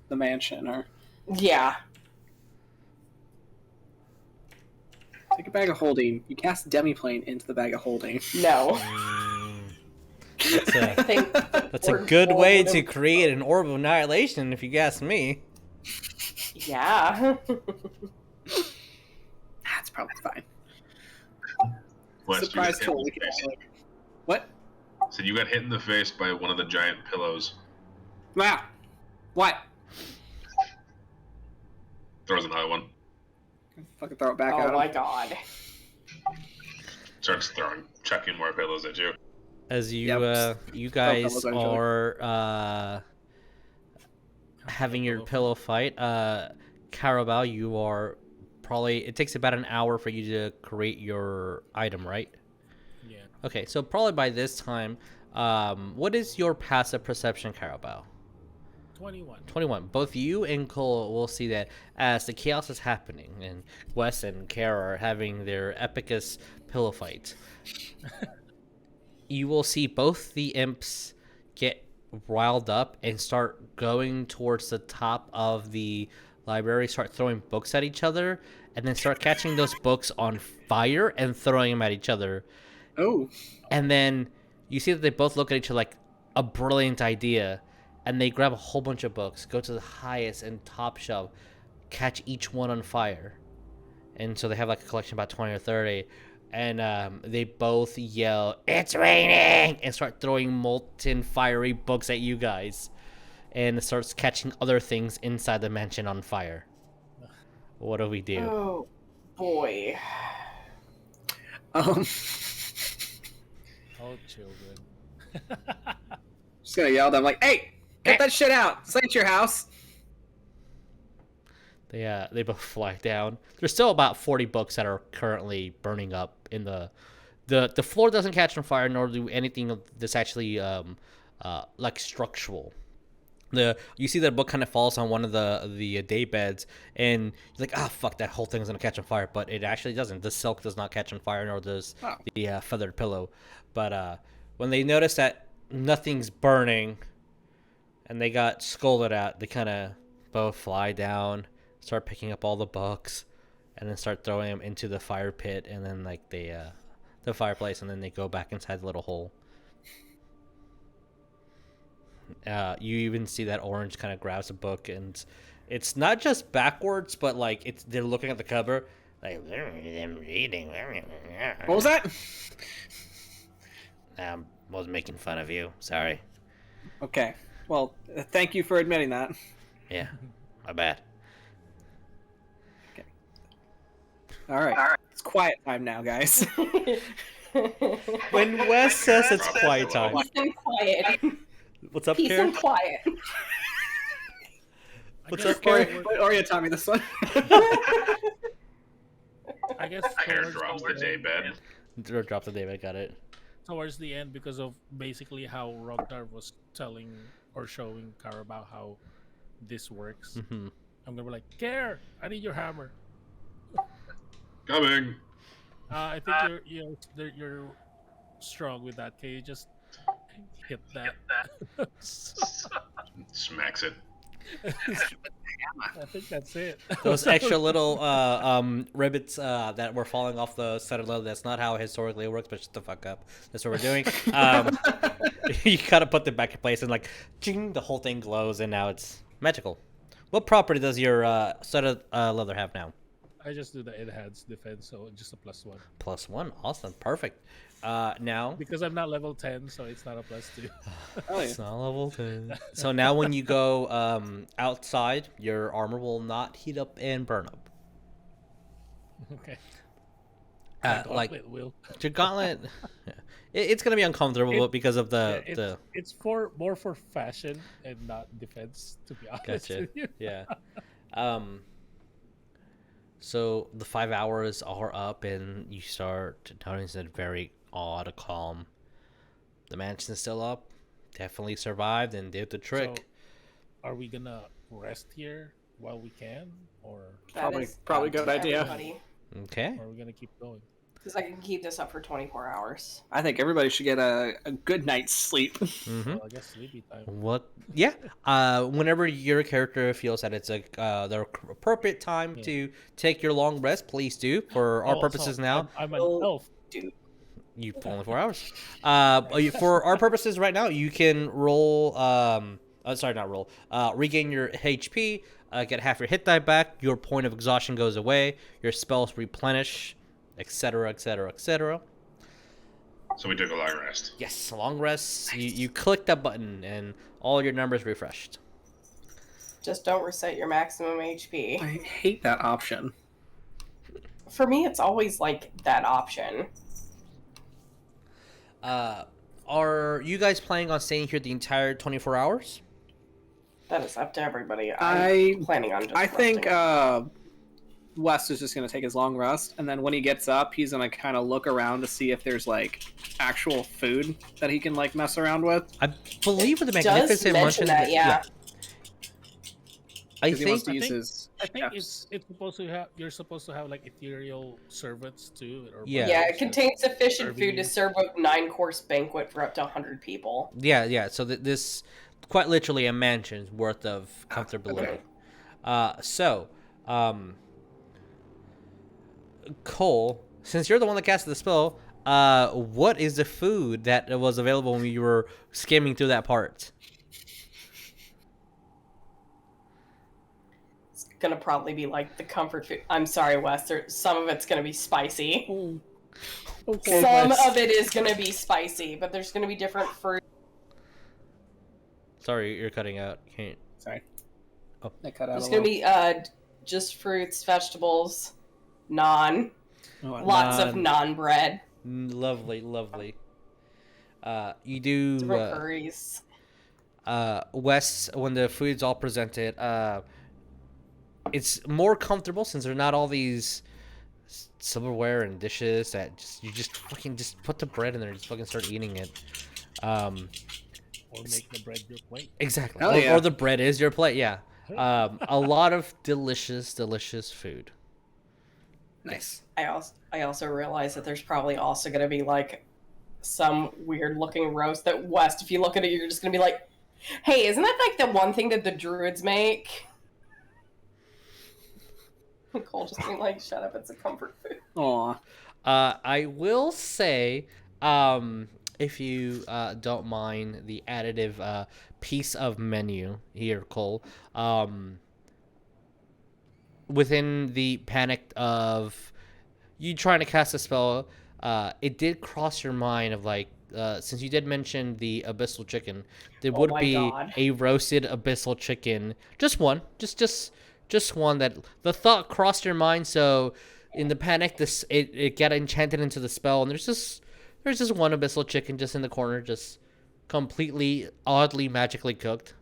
the mansion, or Yeah. take a bag of holding. You cast Demiplane into the bag of holding. No. That's I a, think that's a good way to create an orb of annihilation, if you ask me. Yeah. That's probably fine. West, Surprise you got hit in tool. the face. What? So you got hit in the face by one of the giant pillows. Wow. What? Throws another one. Fucking throw it back at Oh him. my god. Starts chucking more pillows at you. As you Yep. you guys pillows at each other. are having your pillow fight, Cowrabao, you are probably, it takes about an hour for you to create your item, right? Yeah. Okay, so probably by this time, what is your passive perception, Cowrabao? 21. 21. Both you and Cole will see that as the chaos is happening and Wes and Kaer are having their epicus pillow fight. You will see both the imps get riled up and start going towards the top of the library, start throwing books at each other, and then start catching those books on fire and throwing them at each other. Oh. And then you see that they both look at each other like a brilliant idea, and they grab a whole bunch of books, go to the highest and top shelf, catch each one on fire. And so they have like a collection about 20 or 30. And they both yell, "It's raining!" and start throwing molten, fiery books at you guys. And it starts catching other things inside the mansion on fire. What do we do? Oh boy. Oh, children. Just gonna yell at them like, "Hey, get that shit out! This ain't your house." They both fly down. There's still about 40 books that are currently burning up in the floor doesn't catch on fire, nor do anything that's actually like structural. You see that a book kind of falls on one of the day beds, and you're like, fuck, that whole thing's gonna catch on fire, but it actually doesn't. The silk does not catch on fire, nor does the feathered pillow. But when they notice that nothing's burning, and they got scolded at, they kind of both fly down, start picking up all the books, and then start throwing them into the fire pit, and then like the fireplace, and then they go back inside the little hole. You even see that orange kind of grabs a book, and it's not just backwards, but like they're looking at the cover, like they're reading. What was that? was making fun of you. Sorry. Okay. Well, thank you for admitting that. Yeah, my bad. All right. It's quiet time now, guys. When Wes says it's quiet time, Peace and quiet. what's up, Peace Kaer? and quiet. What's guess up, Kaer? Or taught me this one. I guess Kaer towards drops the end- daybed. Drop the David, got it. towards the end, because of basically how Rognar was telling or showing Cowrabao how this works. Mm-hmm. I'm gonna be like, Kaer, I need your hammer. Coming. I think you're strong with that. Can you just hit that? Smacks it. I think that's it. Those extra little rivets that were falling off the side of the leather. That's not how historically it works, but shut the fuck up. That's what we're doing. You gotta put them back in place, and like, ching, the whole thing glows, and now it's magical. What property does your set of leather have now? I just do the enhanced defense, so just a +1. +1, awesome, perfect. Now Because I'm not level 10, so it's not a +2. it's not level 10. So now when you go outside, your armor will not heat up and burn up. Okay. Like It will. your gauntlet, it's gonna be uncomfortable because of the It's more for fashion and not defense, to be honest Gotcha. with you. Yeah. So the 5 hours are up, and you start noticing a very odd calm. The mansion is still up. Definitely survived and did the trick. So, are we gonna rest here while we can, or Probably good idea. Okay. are we gonna keep going? Because I can keep this up for 24 hours. I think everybody should get a good night's sleep. Mm-hmm. Well, I guess sleepy time. What? Yeah. Whenever your character feels that it's the appropriate time to take your long rest, please do. For our purposes now, I'm an elf. Dude. you only 4 hours. For our purposes right now, you can roll. Sorry, not roll. Regain your HP. Get half your hit die back. Your point of exhaustion goes away. Your spells replenish, etc., etc., etc. So we took a long rest. Yes, a long rest. You click that button and all your numbers refreshed. Just don't reset your maximum HP. I hate that option. For me, it's always like that option. Are you guys planning on staying here the entire 24 hours? That is up to everybody. I'm planning on just I think resting. Wes is just going to take his long rest, and then when he gets up, he's going to kind of look around to see if there's like actual food that he can like mess around with. I believe with the Does Magnificent mention mentioned that, yeah. I 'Cause he wants think to use his I think chefs. it's supposed to have. You're supposed to have like ethereal servants too. Or Yeah. Yeah, it contains sufficient Serving food to you. serve a 9-course banquet for up to 100 people. yeah. So this quite literally a mansion's worth of comfortability. Okay. Cole, since you're the one that casted the spell, what is the food that was available when you were skimming through that part? It's gonna probably be like the comfort food. I'm sorry, Wes. Some of it's gonna be spicy. Okay, Some Wes. of it is gonna be spicy, but there's gonna be different fruit. Sorry, you're cutting out. Can't. Sorry. Oh. I cut out There's a gonna little. be just fruits, vegetables, lots of Naan. non bread, Lovely. You do. different curries. Wes, when the food's all presented, it's more comfortable since there are not all these silverware and dishes that you just fucking just put the bread in there and just fucking start eating it. Or make the bread your plate. Exactly. Hell Or, yeah. or the bread is your plate. Yeah. A lot of delicious food. Nice. I also realize that there's probably also gonna be like some weird looking roast that West, if you look at it, you're just gonna be like, hey, isn't that like the one thing that the druids make? Cole just being like, shut up, it's a comfort food. Aw. I will say, if you don't mind the additive piece of menu here, Cole, within the panic of you trying to cast a spell, it did cross your mind of like since you did mention the abyssal chicken, there Oh would my be God. a roasted abyssal chicken. Just one. Just one that the thought crossed your mind. So in the panic, it got enchanted into the spell, and there's just one abyssal chicken just in the corner, just completely oddly magically cooked.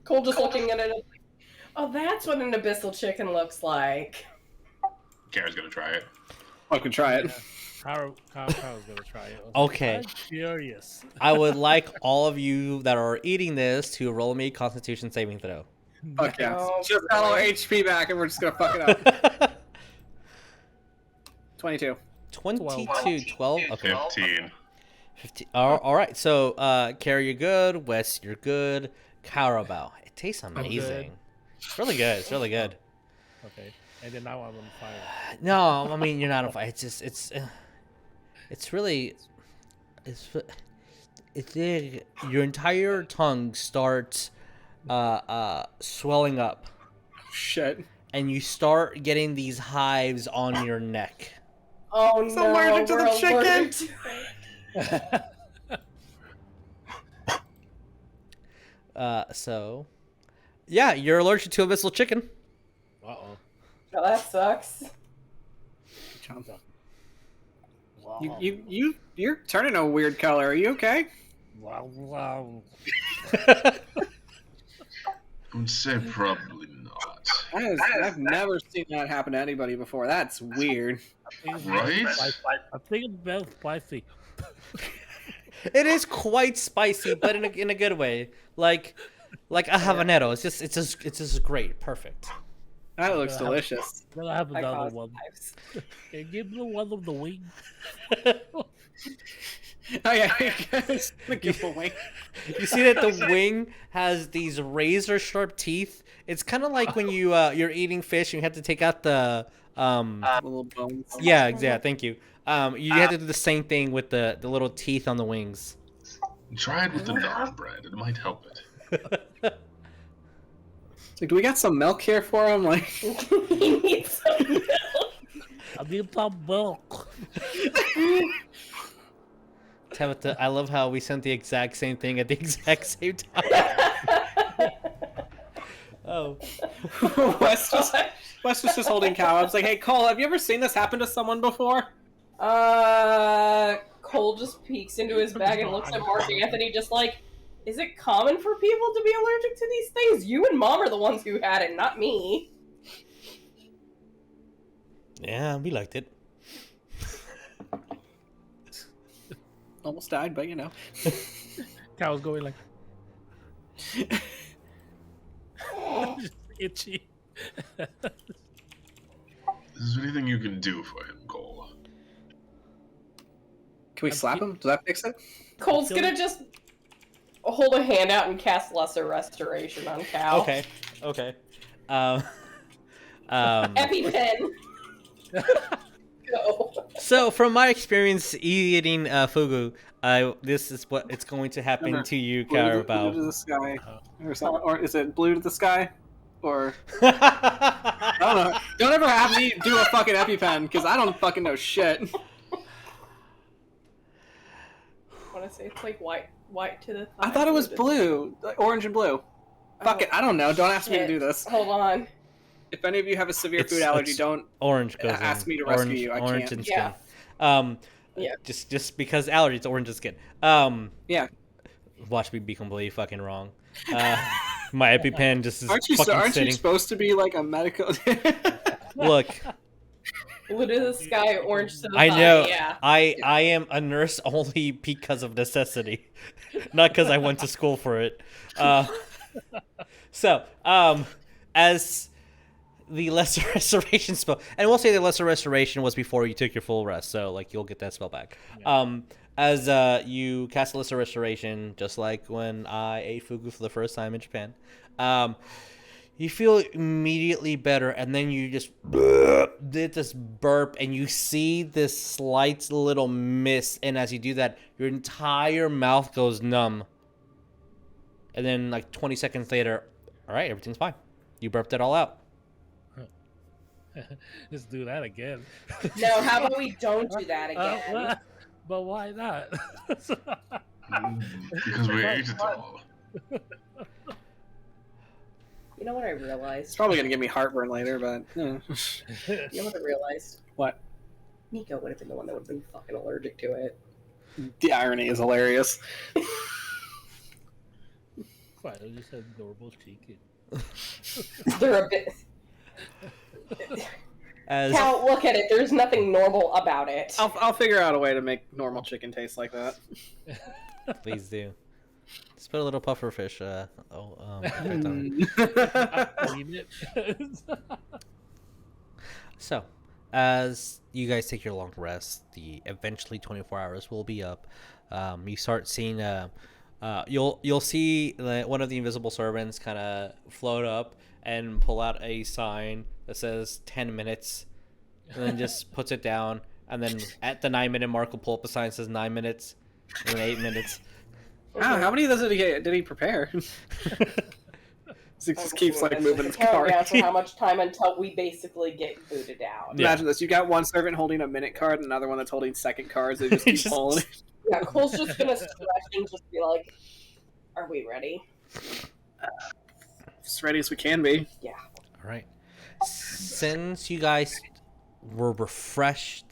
Cole just looking at it. Oh, that's what an abyssal chicken looks like. Karen's gonna try it. I can try it. Cowrabao was gonna try it. I was Okay. like, I'm curious. I would like all of you that are eating this to roll me Constitution saving throw. Fuck yeah. Oh, Just got all our HP back and we're just gonna fuck it up. 22. 22, 12. Okay. 15. 15. All right. So, Kaer, you're good. Wes, you're good. Cowrabao. It tastes amazing. It's really good. It's really good. Okay, and then now I'm on fire. No, I mean you're not on fire. It's just your entire tongue starts swelling up, Shit. and you start getting these hives on your neck. Oh I'm no, allergic to we're the chicken. allergic to it. So, yeah, you're allergic to abyssal chicken. Uh-oh. Oh, that sucks. Wow. You're turning a weird color. Are you okay? Wow. I would say probably not. I've never seen that happen to anybody before. That's weird. Right? I think it's very spicy. It is quite spicy, but in a good way. Like a habanero. It's just great, perfect. That looks delicious. Then I have I another caused one. hives. Can you give me one of the wings? Oh yeah, give a wink. You see that the wing has these razor sharp teeth. It's kind of like when you're eating fish and you have to take out the Little bones. yeah, thank you. You have to do the same thing with the little teeth on the wings. Try it with the naan bread. It might help it. It's like, do we got some milk here for him? Like, He needs some milk. I need some milk. Tabatha, I love how we sent the exact same thing at the exact same time. Oh. Wes was just holding Cow. I was like, hey, Cole, have you ever seen this happen to someone before? Cole just peeks into his bag and looks at Mark Anthony just like, is it common for people to be allergic to these things? You and Mom are the ones who had it, not me. Yeah, we liked it. Almost died, but you know. Cow's going like just itchy. Is there anything you can do for him, Cole? Can we slap him? Does that fix it? Cole's gonna just hold a hand out and cast Lesser Restoration on Cow. Okay. EpiPen. Go. So, from my experience eating fugu, this is what it's going to happen to you, Blue to Cowrabao. the sky. Or something. Or is it blue to the sky? Or I don't know. Don't ever have me do a fucking EpiPen, because I don't fucking know shit. I want to say it's like white to the. I thought it was blue, like orange and blue. Fuck it, I don't know. Don't ask me to do this. Hold on. If any of you have a severe food allergy, don't Orange goes ask in. me to rescue you. I orange can't. and skin. Yeah. Yeah. Just because allergies, orange and skin. Yeah. Watch me be completely fucking wrong. My EpiPen just is Aren't you fucking sitting. supposed to be like a medical? Look, Blue to the sky, orange to the I thigh, know. Yeah. I am a nurse only because of necessity, not because I went to school for it. So, as the Lesser Restoration spell, and we'll say the Lesser Restoration was before you took your full rest, so like you'll get that spell back. Yeah. As you cast Lesser Restoration, just like when I ate fugu for the first time in Japan, you feel immediately better, and then you just did this burp, and you see this slight little mist, and as you do that, your entire mouth goes numb. And then, like 20 seconds later, all right, everything's fine. You burped it all out. Let's do that again. No, how about we don't do that again? But why not? Because we ate it all. You know what I realized? It's probably gonna give me heartburn later, but You know what I realized? what? Nico would have been the one that would have been fucking allergic to it. The irony is hilarious. Fine, I just had normal chicken. They're a bit. As Cal, look at it. There's nothing normal about it. I'll figure out a way to make normal chicken taste like that. please do. Just put a little puffer fish. Right on. Clean it. So, as you guys take your long rest, the eventually 24 hours will be up. You start seeing you'll see one of the invisible servants kind of float up and pull out a sign that says 10 minutes, and then just puts it down, and then at the 9-minute mark will pull up a sign that says 9 minutes, and then 8 minutes. Wow, how many of those did he prepare? He just keeps like moving his Count card. down for how much time until we basically get booted out. Yeah. Imagine this: you got one servant holding a minute card, and another one that's holding second cards. They just keep pulling. Yeah, Cole's just gonna stretch and just be like, "Are we ready?" As ready as we can be. Yeah. All right. Since you guys were refreshed,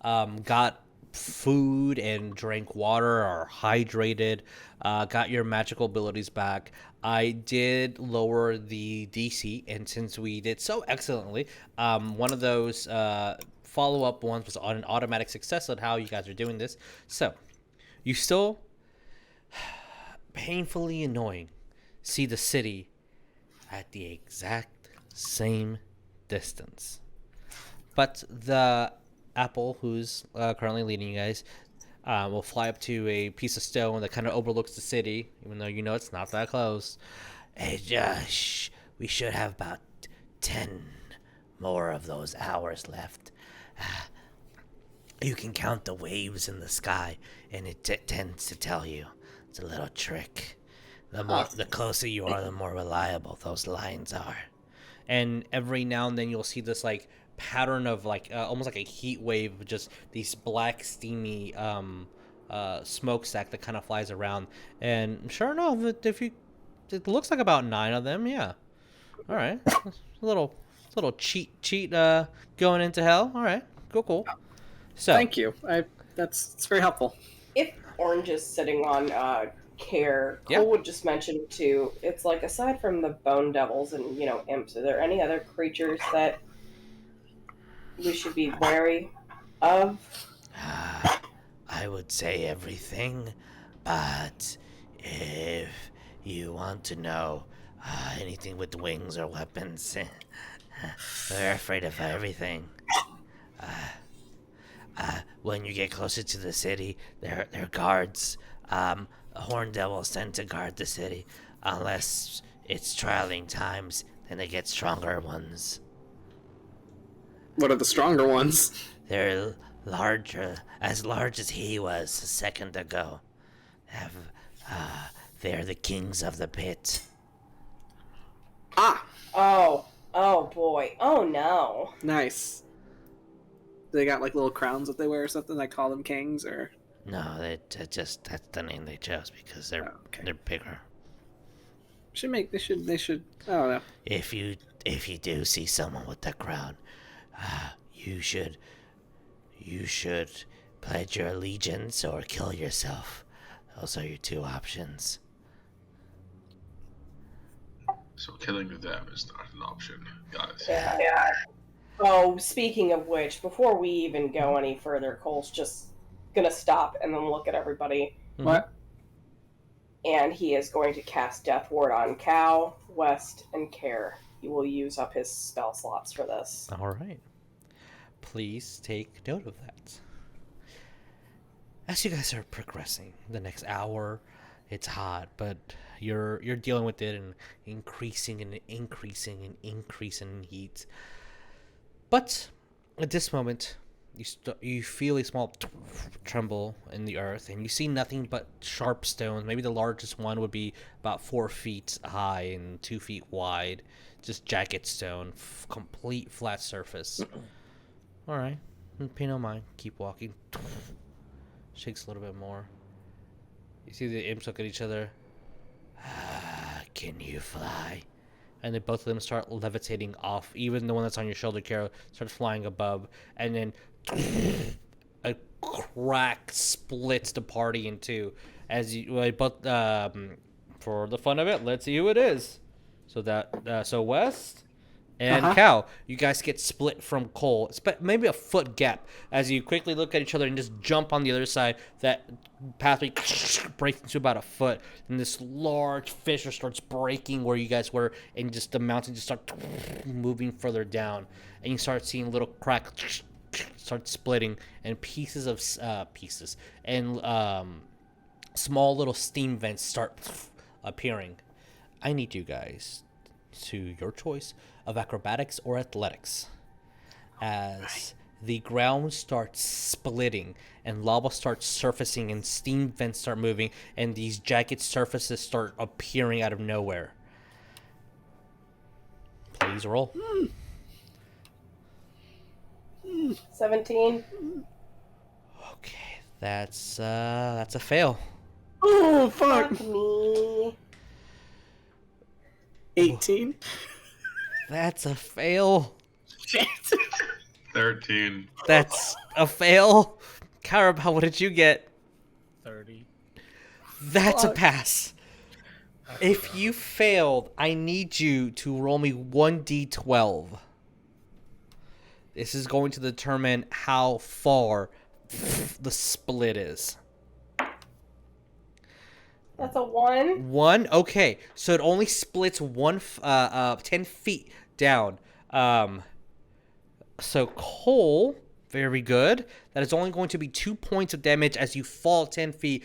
got food and drank water, are hydrated, got your magical abilities back, I did lower the DC, and since we did so excellently, one of those follow-up ones was on an automatic success on how you guys are doing this. So, you still painfully annoying see the city at the exact same distance. But the apple, who's currently leading you guys, will fly up to a piece of stone that kind of overlooks the city, even though you know it's not that close. Hey, Josh, we should have about 10 more of those hours left. You can count the waves in the sky, and it tends to tell you. It's a little trick. The closer you are, the more reliable those lines are. And every now and then you'll see this like pattern of like almost like a heat wave, just these black steamy smokestack that kind of flies around. And sure enough, it looks like about 9 of them. Yeah. All right. A little cheat going into hell. All right. Cool. So Thank you. It's very helpful. If Orange is sitting on Kaer, Cole Yeah. would just mention too. It's like aside from the bone devils and imps, are there any other creatures that we should be wary of? I would say everything, but if you want to know anything with wings or weapons, they're afraid of everything. When you get closer to the city, they're guards. Horned devils tend to guard the city, unless it's trialing times, then they get stronger ones. What are the stronger ones? They're larger, as large as he was a second ago. They're the kings of the pit. Ah, Oh boy. Oh no. nice. They got like little crowns that they wear or something. They call them kings, or No, that's the name they chose because they're bigger. they should. I don't know. If you do see someone with that crown, you should pledge your allegiance or kill yourself. Those are your 2 options. So killing them is not an option, guys. Yeah. Oh, speaking of which, before we even go any further, Cole's just gonna stop and then look at everybody. What? And he is going to cast Death Ward on Cow, West, and Kaer. He will use up his spell slots for this. all right. Please take note of that. As you guys are progressing, the next hour, it's hot, but you're dealing with it and increasing in heat. But at this moment, you feel a small tremble in the earth, and you see nothing but sharp stones. Maybe the largest one would be about 4 feet high and 2 feet wide. Just jagged stone, complete flat surface. All right, pay no mind. Keep walking. shakes a little bit more. You see the imps look at each other. Can you fly? And then both of them start levitating off. Even the one that's on your shoulder, Kaer, starts flying above. And then a crack splits the party in two. As you, but for the fun of it, let's see who it is. So West and Cow, you guys get split from Cole. It's maybe a foot gap as you quickly look at each other and just jump on the other side. That pathway breaks into about a foot, and this large fissure starts breaking where you guys were, and just the mountain just start moving further down, and you start seeing little cracks start splitting, and pieces and small little steam vents start appearing. I need you guys to your choice of acrobatics or athletics as the ground starts splitting and lava starts surfacing and steam vents start moving and these jagged surfaces start appearing out of nowhere. Please roll. 17. Okay, that's a fail. Oh, fuck. Fuck me. 18. That's a fail. 13. That's a fail. Cowrabao, what did you get? 30. That's a pass. If you failed, I need you to roll me 1d12. This is going to determine how far the split is. That's a 1. 1? Okay. So it only splits 10 feet down. So Cole, very good. That is only going to be 2 points of damage as you fall 10 feet.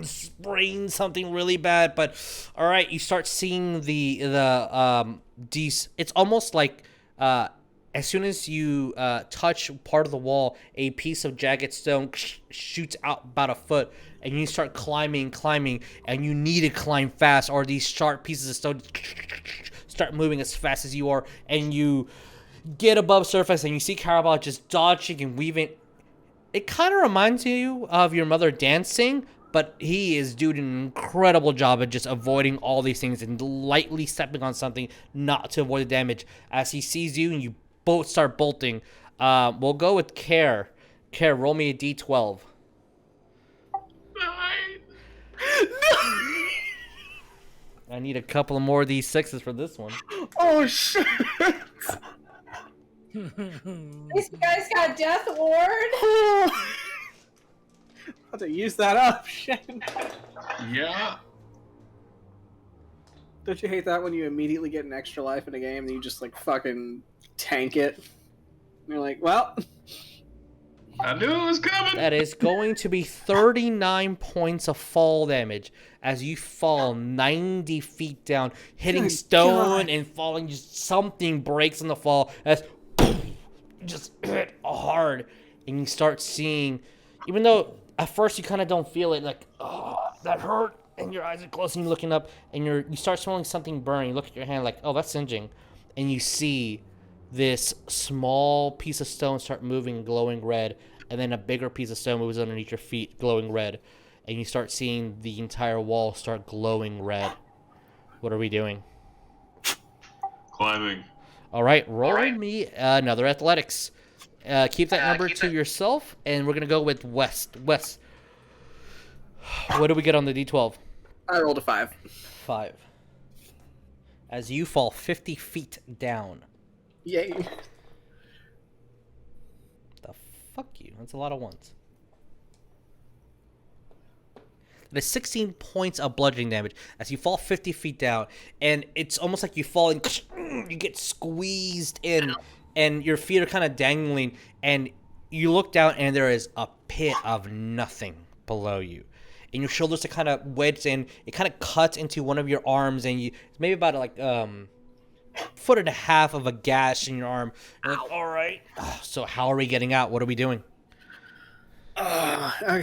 Sprain something really bad, but all right, you start seeing it's almost like as soon as you touch part of the wall, a piece of jagged stone shoots out about a foot, and you start climbing, and you need to climb fast, or these sharp pieces of stone start moving as fast as you are, and you get above surface, and you see Cowrabao just dodging and weaving. It kind of reminds you of your mother dancing, but he is doing an incredible job of just avoiding all these things and lightly stepping on something not to avoid the damage. As he sees you and you both start bolting, we'll go with Kaer. Kaer, roll me a d12. 9. I need a couple of more of these 6s for this one. Oh, shit. This guy's got Death Ward. I'll have to use that up. Shit. Yeah. Don't you hate that when you immediately get an extra life in a game and you just like fucking tank it? And you're like, well, I knew it was coming. That is going to be 39 points of fall damage as you fall 90 feet down, hitting Good stone God. and falling. Just something breaks in the fall as just hit hard, and you start seeing, even though at first you kind of don't feel it, like, oh, that hurt, and your eyes are closed and you're looking up, and you start smelling something burn. You look at your hand like, oh, that's singeing, and you see this small piece of stone start moving and glowing red, and then a bigger piece of stone moves underneath your feet glowing red, and you start seeing the entire wall start glowing red. What are we doing? Climbing. All right, roll me another athletics. Keep that number to yourself, and we're going to go with West. West, what do we get on the D12? I rolled a 5. 5. As you fall 50 feet down. Yay. The fuck you. That's a lot of ones. That is 16 points of bludgeoning damage as you fall 50 feet down, and it's almost like you fall and you get squeezed in, and your feet are kind of dangling, and you look down and there is a pit of nothing below you, and your shoulders are kind of wedged in. It kind of cuts into one of your arms, and it's maybe about like foot and a half of a gash in your arm. You're like, all right, so how are we getting out? What are we doing?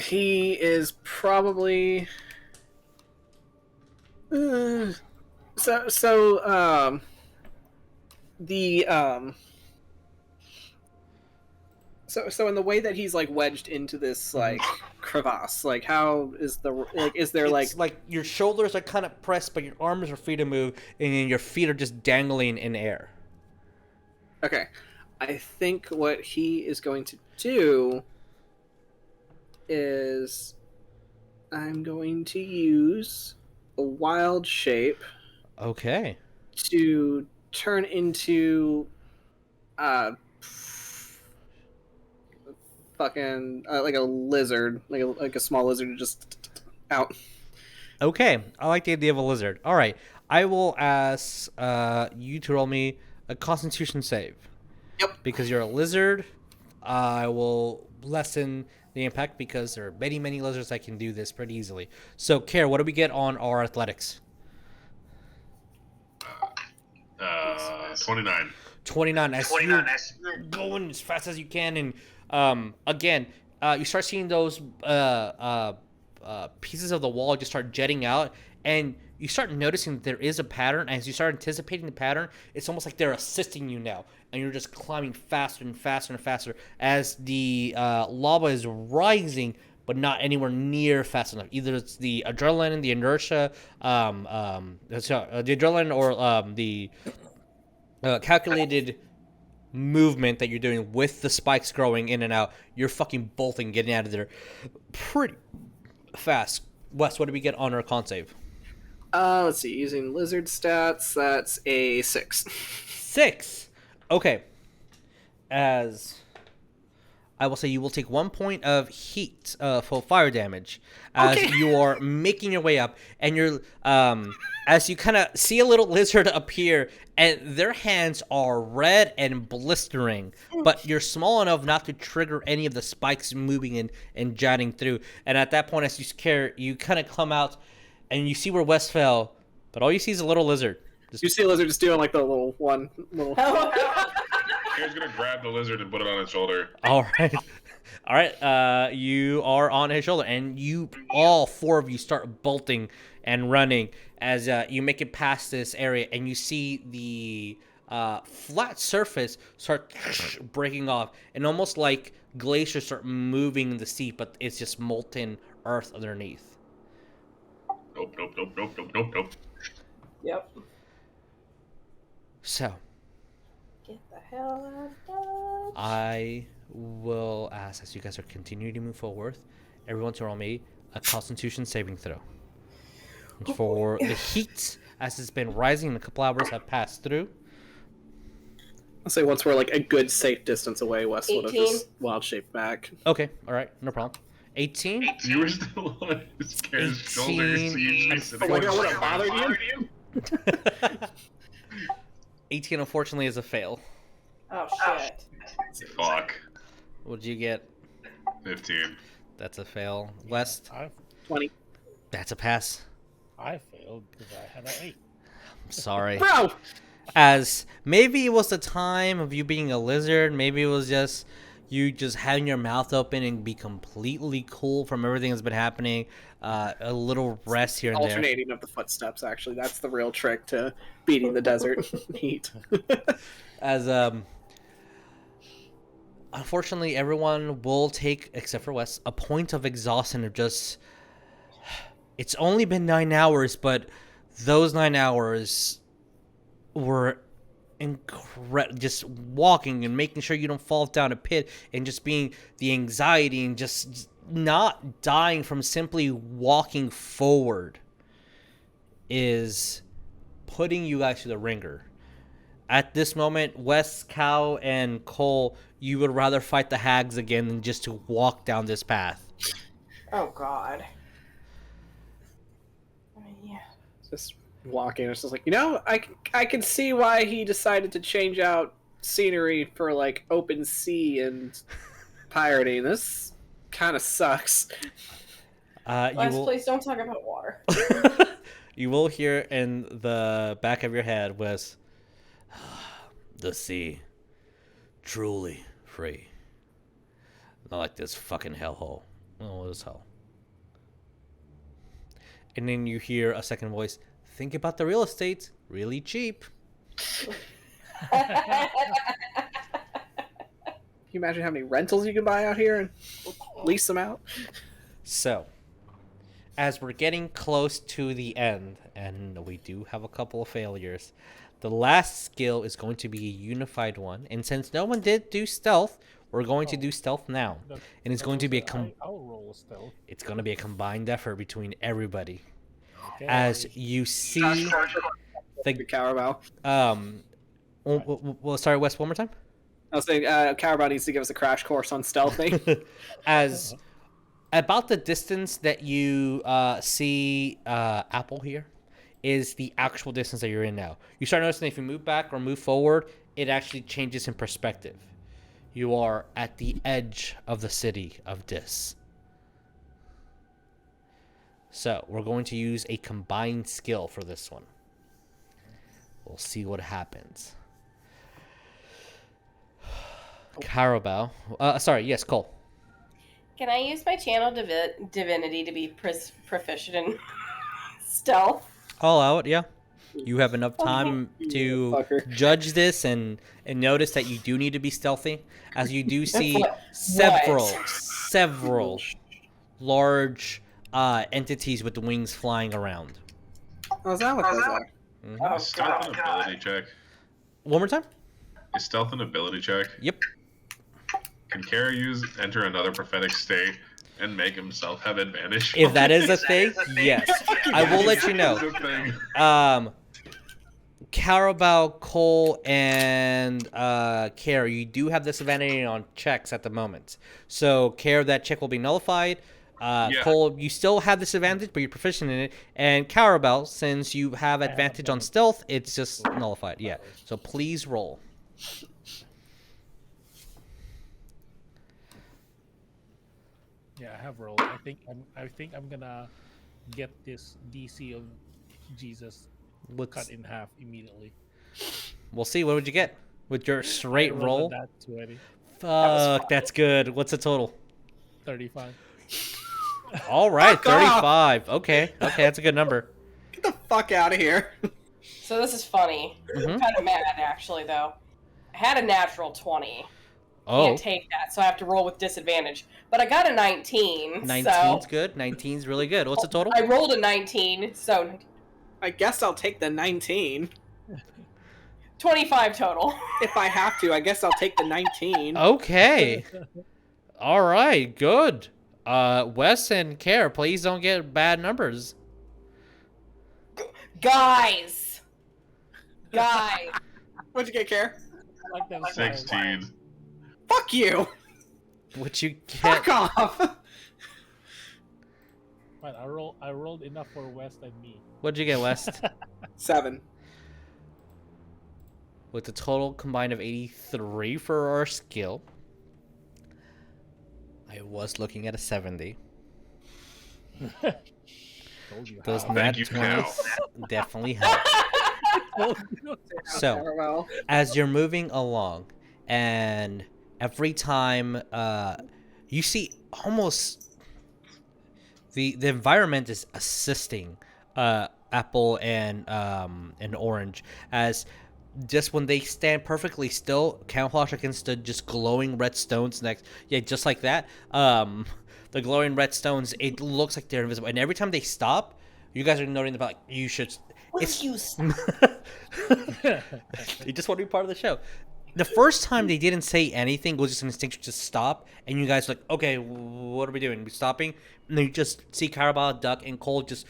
He is probably the So in the way that he's like wedged into this like crevasse, like how is is there It's like your shoulders are kind of pressed, but your arms are free to move, and then your feet are just dangling in air. Okay, I think what he is going to do is I'm going to use a wild shape Okay. to turn into fucking like a lizard, like a small lizard, just out. Okay, I like the idea of a lizard. All right, I will ask you to roll me a Constitution save. Yep. Because you're a lizard, I will lessen the impact because there are many, many lizards that can do this pretty easily. So, Kaer, what do we get on our athletics? 29. 29. As you're going as fast as you can, and again, you start seeing those pieces of the wall just start jetting out, and you start noticing that there is a pattern. As you start anticipating the pattern, it's almost like they're assisting you now, and you're just climbing faster and faster and faster as the lava is rising, but not anywhere near fast enough. Either it's the adrenaline, the inertia, the adrenaline, or the calculated movement that you're doing with the spikes growing in and out. You're fucking bolting, getting out of there pretty fast. Wes, what do we get on our con save? Let's see. Using lizard stats, that's a 6. 6. Okay. As I will say, you will take 1 point of heat for fire damage as you are making your way up, and you're as you kind of see a little lizard appear, and their hands are red and blistering, but you're small enough not to trigger any of the spikes moving and jutting through. And at that point, as you scare, you kind of come out, and you see where Wes fell, but all you see is a little lizard. You see a lizard just doing like the little. Kaer's gonna grab the lizard and put it on his shoulder. All right. All right. You are on his shoulder, and all 4 of you start bolting and running as you make it past this area, and you see the flat surface start breaking off, and almost like glaciers start moving in the sea, but it's just molten earth underneath. Nope. Yep. So, Get the hell out of Dodge. I will ask, as you guys are continuing to move forward, everyone to roll me a Constitution saving throw. And for the heat, as it's been rising and a couple hours have passed through. I'll say once we're like a good safe distance away, Wes would have 18. just wild shaped back. Okay, all right, no problem. 18? You were still on his Kaer's shoulder. So you just Oh my god, would have bothered you? 18, unfortunately, is a fail. Oh shit. Fuck. What'd you get? 15. That's a fail. West? 20. That's a pass. I failed because I had an 8. I'm sorry. Bro! As maybe it was the time of you being a lizard, maybe it was just you just having your mouth open and be completely cool from everything that's been happening. A little rest here and there. Alternating of the footsteps, actually. That's the real trick to beating the desert heat. As unfortunately, everyone will take, except for Wes, a point of exhaustion of just. It's only been 9 hours, but those 9 hours were incredible. Just walking and making sure you don't fall down a pit, and just being the anxiety and just not dying from simply walking forward is putting you guys through the ringer. At this moment, Wes, Cow, and Cole, you would rather fight the hags again than just to walk down this path. Oh god. I mean, yeah. Just walking, it's just like, I can see why he decided to change out scenery for like open sea and pirating. This kind of sucks. Please don't talk about water. You will hear in the back of your head was the sea, truly free. Not like this fucking hellhole. Oh, it is hell. And then you hear a second voice. Think about the real estate. Really cheap. you imagine how many rentals you can buy out here and lease them out? So, as we're getting close to the end, and we do have a couple of failures, the last skill is going to be a unified one. And since no one did do stealth, we're going to do stealth now. And it's going to be I'll roll stealth. it's going to be a combined effort between everybody. Okay. As you see the Cowrabao. Well, sorry, Wes, one more time. I was saying, Cowrabao needs to give us a crash course on stealthing. As about the distance that you see Apple here is the actual distance that you're in now. You start noticing if you move back or move forward, it actually changes in perspective. You are at the edge of the city of Dis. So we're going to use a combined skill for this one. We'll see what happens. Cowrabao. Sorry, yes, Cole. Can I use my channel divinity to be proficient in stealth? All out, yeah. You have enough time to judge this and notice that you do need to be stealthy, as you do see several large entities with wings flying around. Oh, is that what those are? Mm-hmm. Is stealth an ability check? One more time? Is stealth an ability check? Yep. Can Kaer enter another prophetic state and make himself have advantage? If that is a thing, yes. I will let you know. Cowrabao, Cole, and Kaer, you do have disadvantage on checks at the moment. So, Kaer, that check will be nullified. Cole, you still have disadvantage, but you're proficient in it. And Cowrabao, since you have advantage on stealth, it's just nullified. Yeah. So, please roll. Yeah, I have rolled. I think I'm gonna get this DC of Jesus cut in half immediately. We'll see. What would you get with your straight roll? That 20. Fuck, that's good. What's the total? 35. All right, 35. Okay, that's a good number. Get the fuck out of here. So this is funny. Mm-hmm. I'm kind of mad, actually, though. I had a natural 20. Oh. Can't take that, so I have to roll with disadvantage. But I got a 19. 19's good. 19's really good. What's the total? I rolled a 19, so I guess I'll take the 19. 25 total. If I have to, I guess I'll take the 19. Okay. All right, good. Wes and Kaer, please don't get bad numbers. Guys. What'd you get, Kaer? Like them 16. Fuck you. What'd you get? Fuck off. Right, I rolled enough for West and me. What'd you get, West? 7. With a total combined of 83 for our skill. I was looking at a 70. Those nat 20s definitely help. So, as you're moving along, and every time you see almost the environment is assisting Apple and Orange, as just when they stand perfectly still, camouflage against the just glowing red stones next. Yeah, just like that. The glowing red stones, it looks like they're invisible. And every time they stop, you guys are noting about, like, you should... It's you. You just want to be part of the show. The first time they didn't say anything, it was just an instinctual just stop. And you guys were like, okay, what are we doing? We stopping? And then you just see Cowrabao, Duck, and Cole just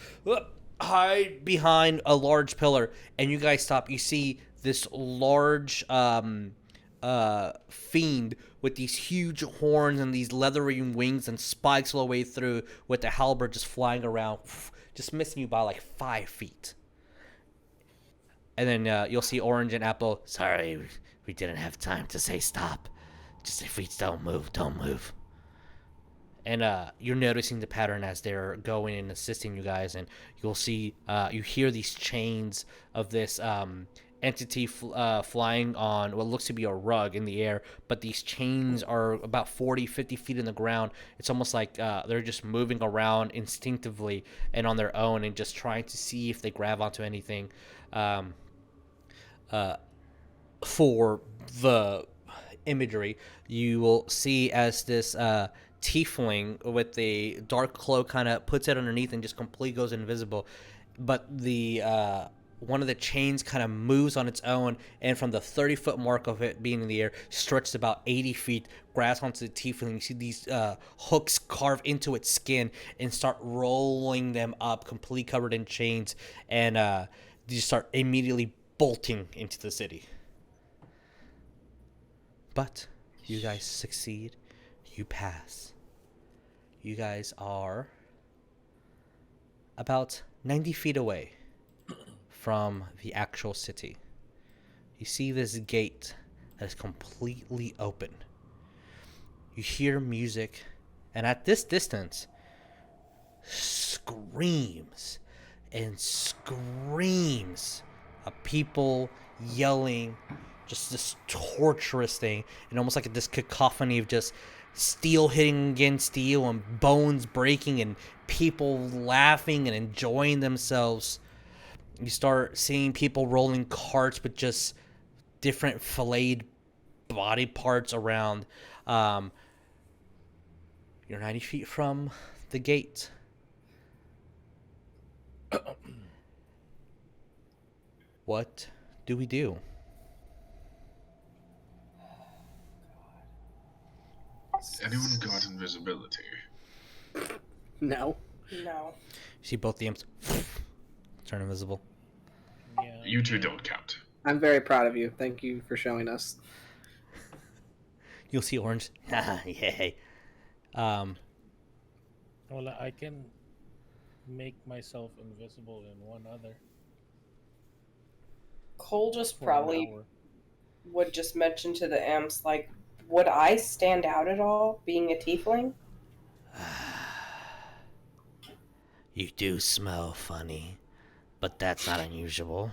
hide behind a large pillar. And you guys stop. You see this large fiend with these huge horns and these leathery wings and spikes all the way through, with the halberd just flying around, just missing you by like 5 feet. And then you'll see Orange and Apple. Sorry, we didn't have time to say stop. Just if we don't move. And you're noticing the pattern as they're going and assisting you guys, and you'll see, you hear these chains of this entity flying on what looks to be a rug in the air, but these chains are about 40-50 feet in the ground. It's almost like they're just moving around instinctively and on their own and just trying to see if they grab onto anything. For the imagery, you will see as this tiefling with the dark cloak kind of puts it underneath and just completely goes invisible. But the one of the chains kind of moves on its own, and from the 30-foot mark of it being in the air, stretches about 80 feet, grabs onto the tiefling. You see these hooks carve into its skin and start rolling them up, completely covered in chains, and you start immediately bolting into the city. But you guys succeed. You pass. You guys are about 90 feet away from the actual city. You see this gate that is completely open. You hear music, and at this distance, screams and screams of people yelling, just this torturous thing, and almost like this cacophony of just steel hitting against steel and bones breaking and people laughing and enjoying themselves. You start seeing people rolling carts with just different filleted body parts around. You're 90 feet from the gate. What do we do? Anyone got invisibility? No. No. You see both the imps turn invisible. Yeah. You two don't count. I'm very proud of you. Thank you for showing us. You'll see Orange. Yay. Well, I can make myself invisible in one other. Cole just for an probably hour. would just mention to the imps, like, would I stand out at all being a tiefling? You do smell funny, but that's not unusual.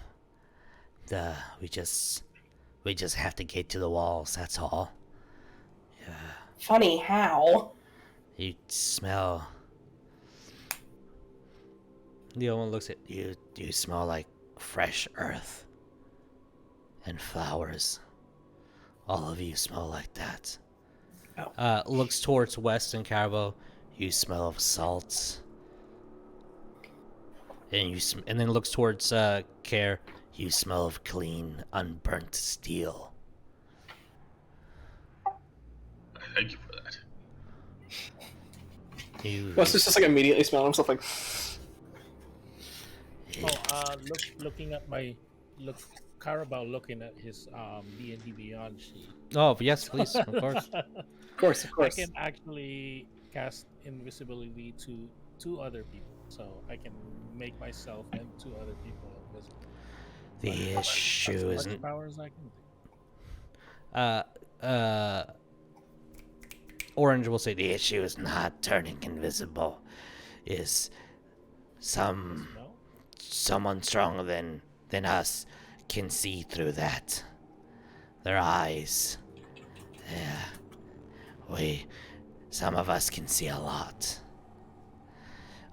We just have to get to the walls, that's all. Yeah. Funny how? You smell. The other one looks at You smell like fresh earth and flowers. All of you smell like that. looks towards West and Cowrabao. You smell of salt. And then looks towards Kaer. You smell of clean, unburnt steel. Thank you for that. Wes is just like immediately smelling himself like. Looking at Cowrabao looking at his D&D Beyond sheet. Oh yes, please, of course. Of course. I can actually cast invisibility to 2 other people, so I can make myself and 2 other people invisible. The issue As much isn't. power as I can do. Orange will say The issue is not turning invisible. Is someone stronger than us can see through that. Their eyes. Yeah. Some of us can see a lot.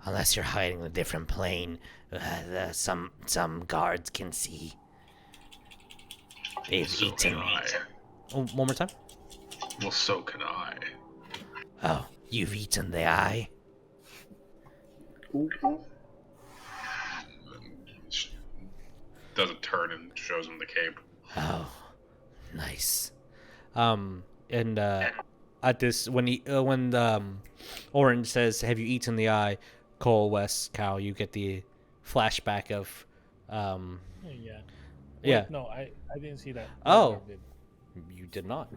Unless you're hiding in a different plane, some guards can see. They've So eaten. can I. Oh, one more time. Well, so can I. Oh, you've eaten the eye? Doesn't turn and shows him the cape. Oh, nice. And at this, when Orange says, "Have you eaten the eye?" Cole, West, Cow, you get the flashback of, Yeah. Yeah. Wait, no, I didn't see that. Oh. Did. You did not.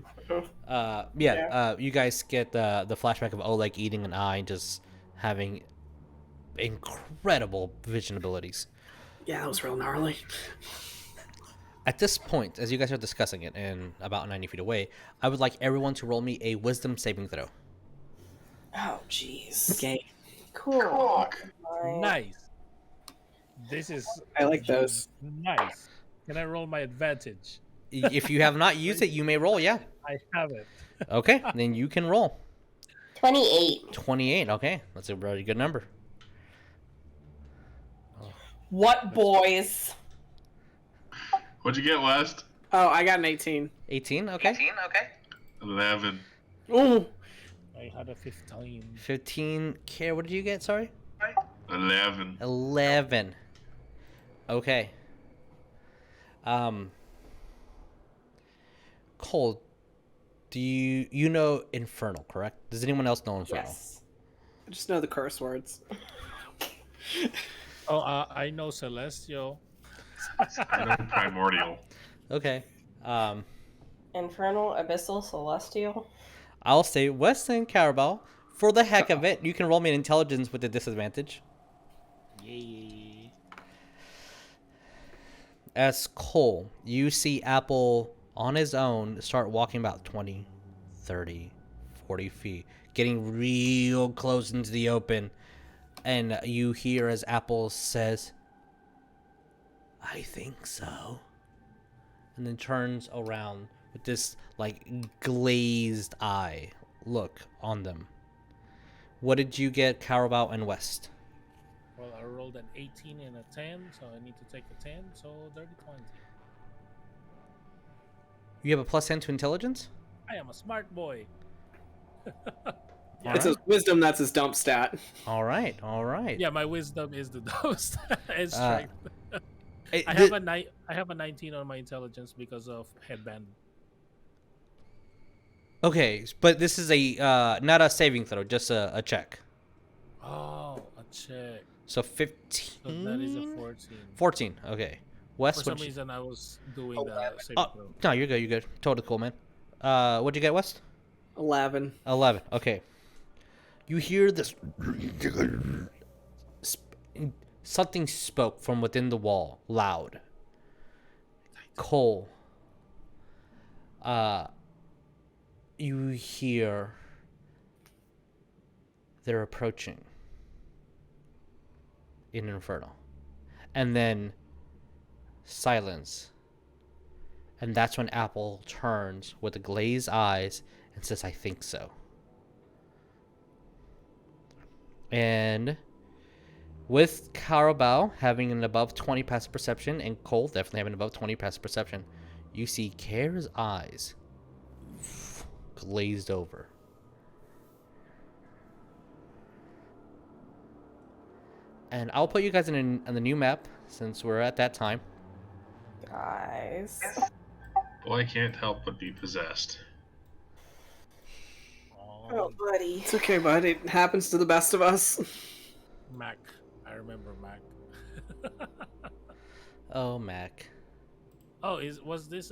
You guys get the flashback of Oleg eating an eye, and just having incredible vision abilities. Yeah, that was real gnarly. At this point, as you guys are discussing it, and about 90 feet away, I would like everyone to roll me a wisdom saving throw. Oh, jeez. Okay. Cool. Nice. This is. I like those. Nice. Can I roll my advantage? If you have not used it, you may roll, yeah. I have it. Okay, then you can roll. 28. 28, okay. That's a very good number. What boys? What'd you get last? Oh, I got an 18. 18, okay. 11. Ooh. I had a 15. 15. Kaer, what did you get? Sorry. 11. 11. Okay. Cole, do you know Infernal, correct? Does anyone else know Infernal? Yes. I just know the curse words. Oh, I know Celestial. I know Primordial. Okay. Infernal, Abyssal, Celestial. I'll say West and Cowrabao. For the heck of it, you can roll me an intelligence with a disadvantage. Yay. As Cole, you see Apple on his own start walking about 20, 30, 40 feet, getting real close into the open. And you hear as Apple says, I think so. And then turns around with this, like, glazed eye look on them. What did you get, Cowrabao and West? Well, I rolled an 18 and a 10, so I need to take a 10, so dirty 20. You have a plus 10 to intelligence? I am a smart boy. It's his wisdom, that's his dump stat. All right. Yeah, my wisdom is the most and strength. I have a 19 on my intelligence because of headband. Okay, but this is a not a saving throw, just a check. Oh, a check. So 15. So that is a 14. 14. Okay. Wes, For some reason, I was doing the saving throw. no, you're good. You're good. Totally cool, man. What'd you get, West? 11. 11. Okay. You hear this. Something spoke from within the wall, loud. Cole. You hear. They're approaching. In Inferno. And then silence. And that's when Apple turns with the glazed eyes and says, I think so. And with Cowrabao having an above 20 passive perception and Cole definitely having above 20 passive perception, you see Kaer's eyes glazed over. And I'll put you guys on the new map since we're at that time. Guys. Boy can't help but be possessed. Oh, buddy. It's okay, bud. It happens to the best of us. Mac. I remember Mac. Oh, Mac. Oh, was this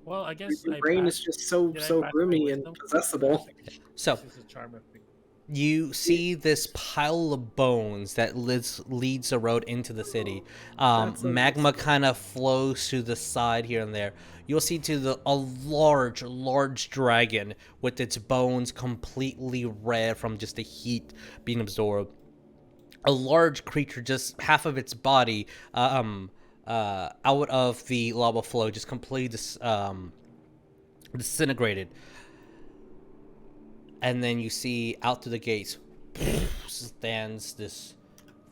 well, I guess Your I brain passed. is just so Did I so pass my roomy and wisdom? possessible. So This is a charm effect. you see this pile of bones that leads the road into the city. Magma kind of flows to the side here and there. You'll see a large dragon with its bones completely red from just the heat being absorbed. A large creature, just half of its body out of the lava flow, just completely disintegrated. And then you see out through the gates stands this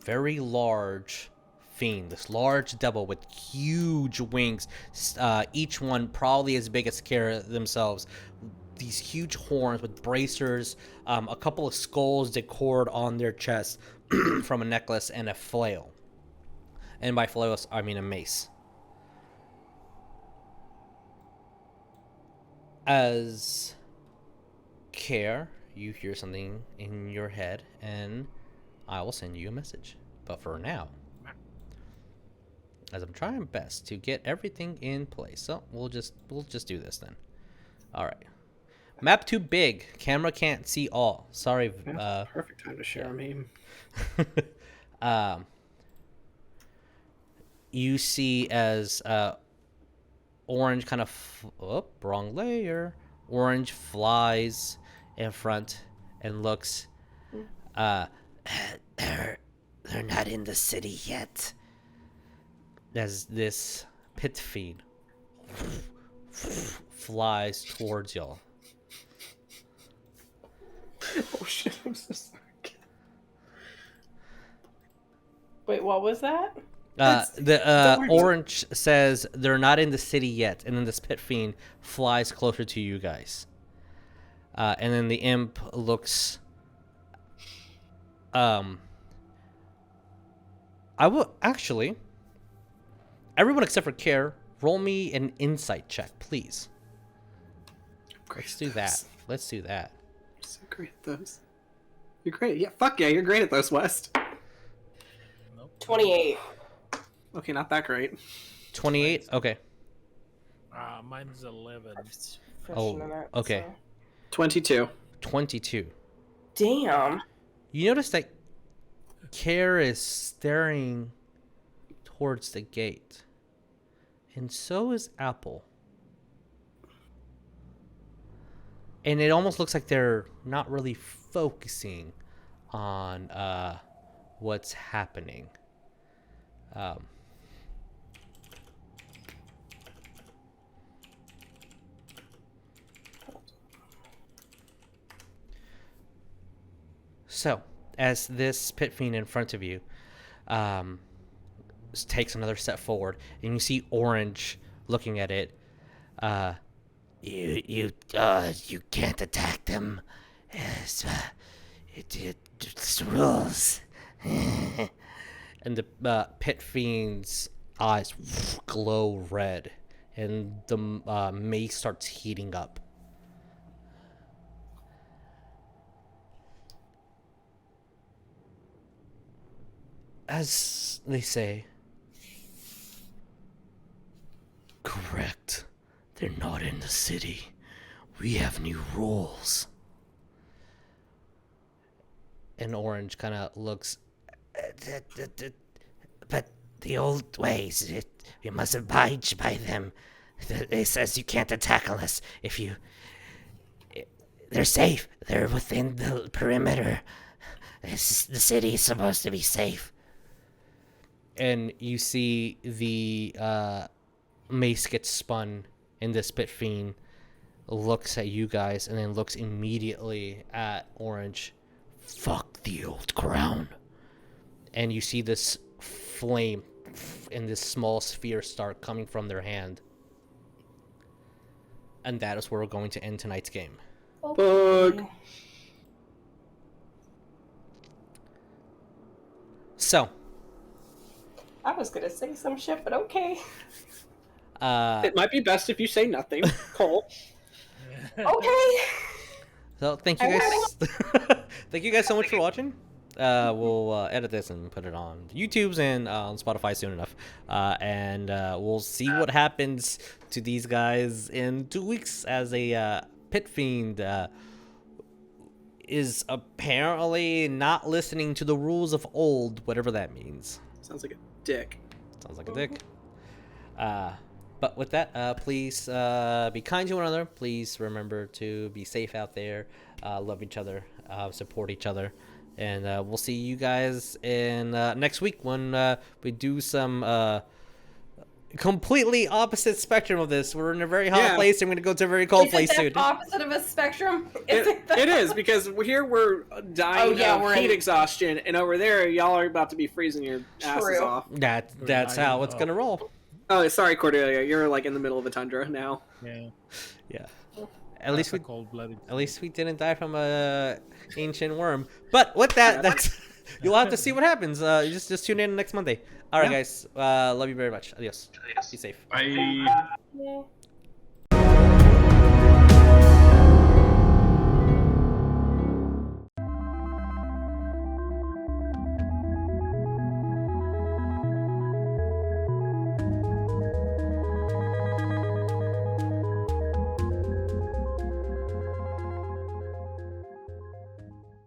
very large fiend, this large devil with huge wings, each one probably as big as Kaer themselves. These huge horns with bracers, a couple of skulls decored on their chest from a necklace, and a flail. And by flail, I mean a mace. As Kaer, you hear something in your head, and I will send you a message. But for now, as I'm trying best to get everything in place, so we'll just do this then. All right. Map too big. Camera can't see all. Sorry. Perfect time to share a meme. You see as orange kind of wrong layer. Orange flies in front and looks. They're not in the city yet. As this pit fiend flies towards y'all. Oh shit! I'm so sorry. Wait, what was that? The orange says they're not in the city yet, and then this pit fiend flies closer to you guys. And then the imp looks. I will actually. Everyone except for Kaer, roll me an insight check, please. Let's do that. Let's do that. I'm so great at those. You're great. Yeah, fuck yeah, you're great at those, West. 28. Okay, not that great. 28. Okay. Mine's 11. Freshen in it, okay. so. 22. 22. Damn. You notice that Kaer is staring towards the gate. And so is Apple. And it almost looks like they're not really focusing on what's happening. So, as this pit fiend in front of you takes another step forward, and you see Orange looking at it. You can't attack them. It's rules. And the pit fiend's eyes glow red, and the mace starts heating up. As they say, Correct. They're not in the city. We have new rules. and Orange kind of looks. But the old ways, we must abide by them. It says you can't attack unless if you... They're safe. They're within the perimeter. The city is supposed to be safe. And you see the mace gets spun, and this pit fiend looks at you guys and then looks immediately at Orange. Fuck the old crown. And you see this flame in this small sphere start coming from their hand. And that is where we're going to end tonight's game. Bug. So, I was gonna say some shit, but okay. It might be best if you say nothing, Cole. Okay. so thank you guys. Thank you guys so much for watching. We'll edit this and put it on YouTube's and on Spotify soon enough. And we'll see what happens to these guys in 2 weeks as a pit fiend is apparently not listening to the rules of old, whatever that means. Sounds like a dick. Sounds like a dick. But with that, please be kind to one another. Please remember to be safe out there. Love each other. Support each other. And we'll see you guys in next week when we do some completely opposite spectrum of this. We're in a very hot place, and we're going to go to a very cold place soon. Opposite of a spectrum? It is, because here we're dying of heat exhaustion, and over there, y'all are about to be freezing your asses off. That's how it's going to roll. Oh, sorry, Cordelia. You're like in the middle of a tundra now. Yeah. At least we didn't die from a ancient worm. But with that, that's you'll have to see what happens. Just tune in next Monday. All right, guys. Love you very much. Adios. Be safe. Bye.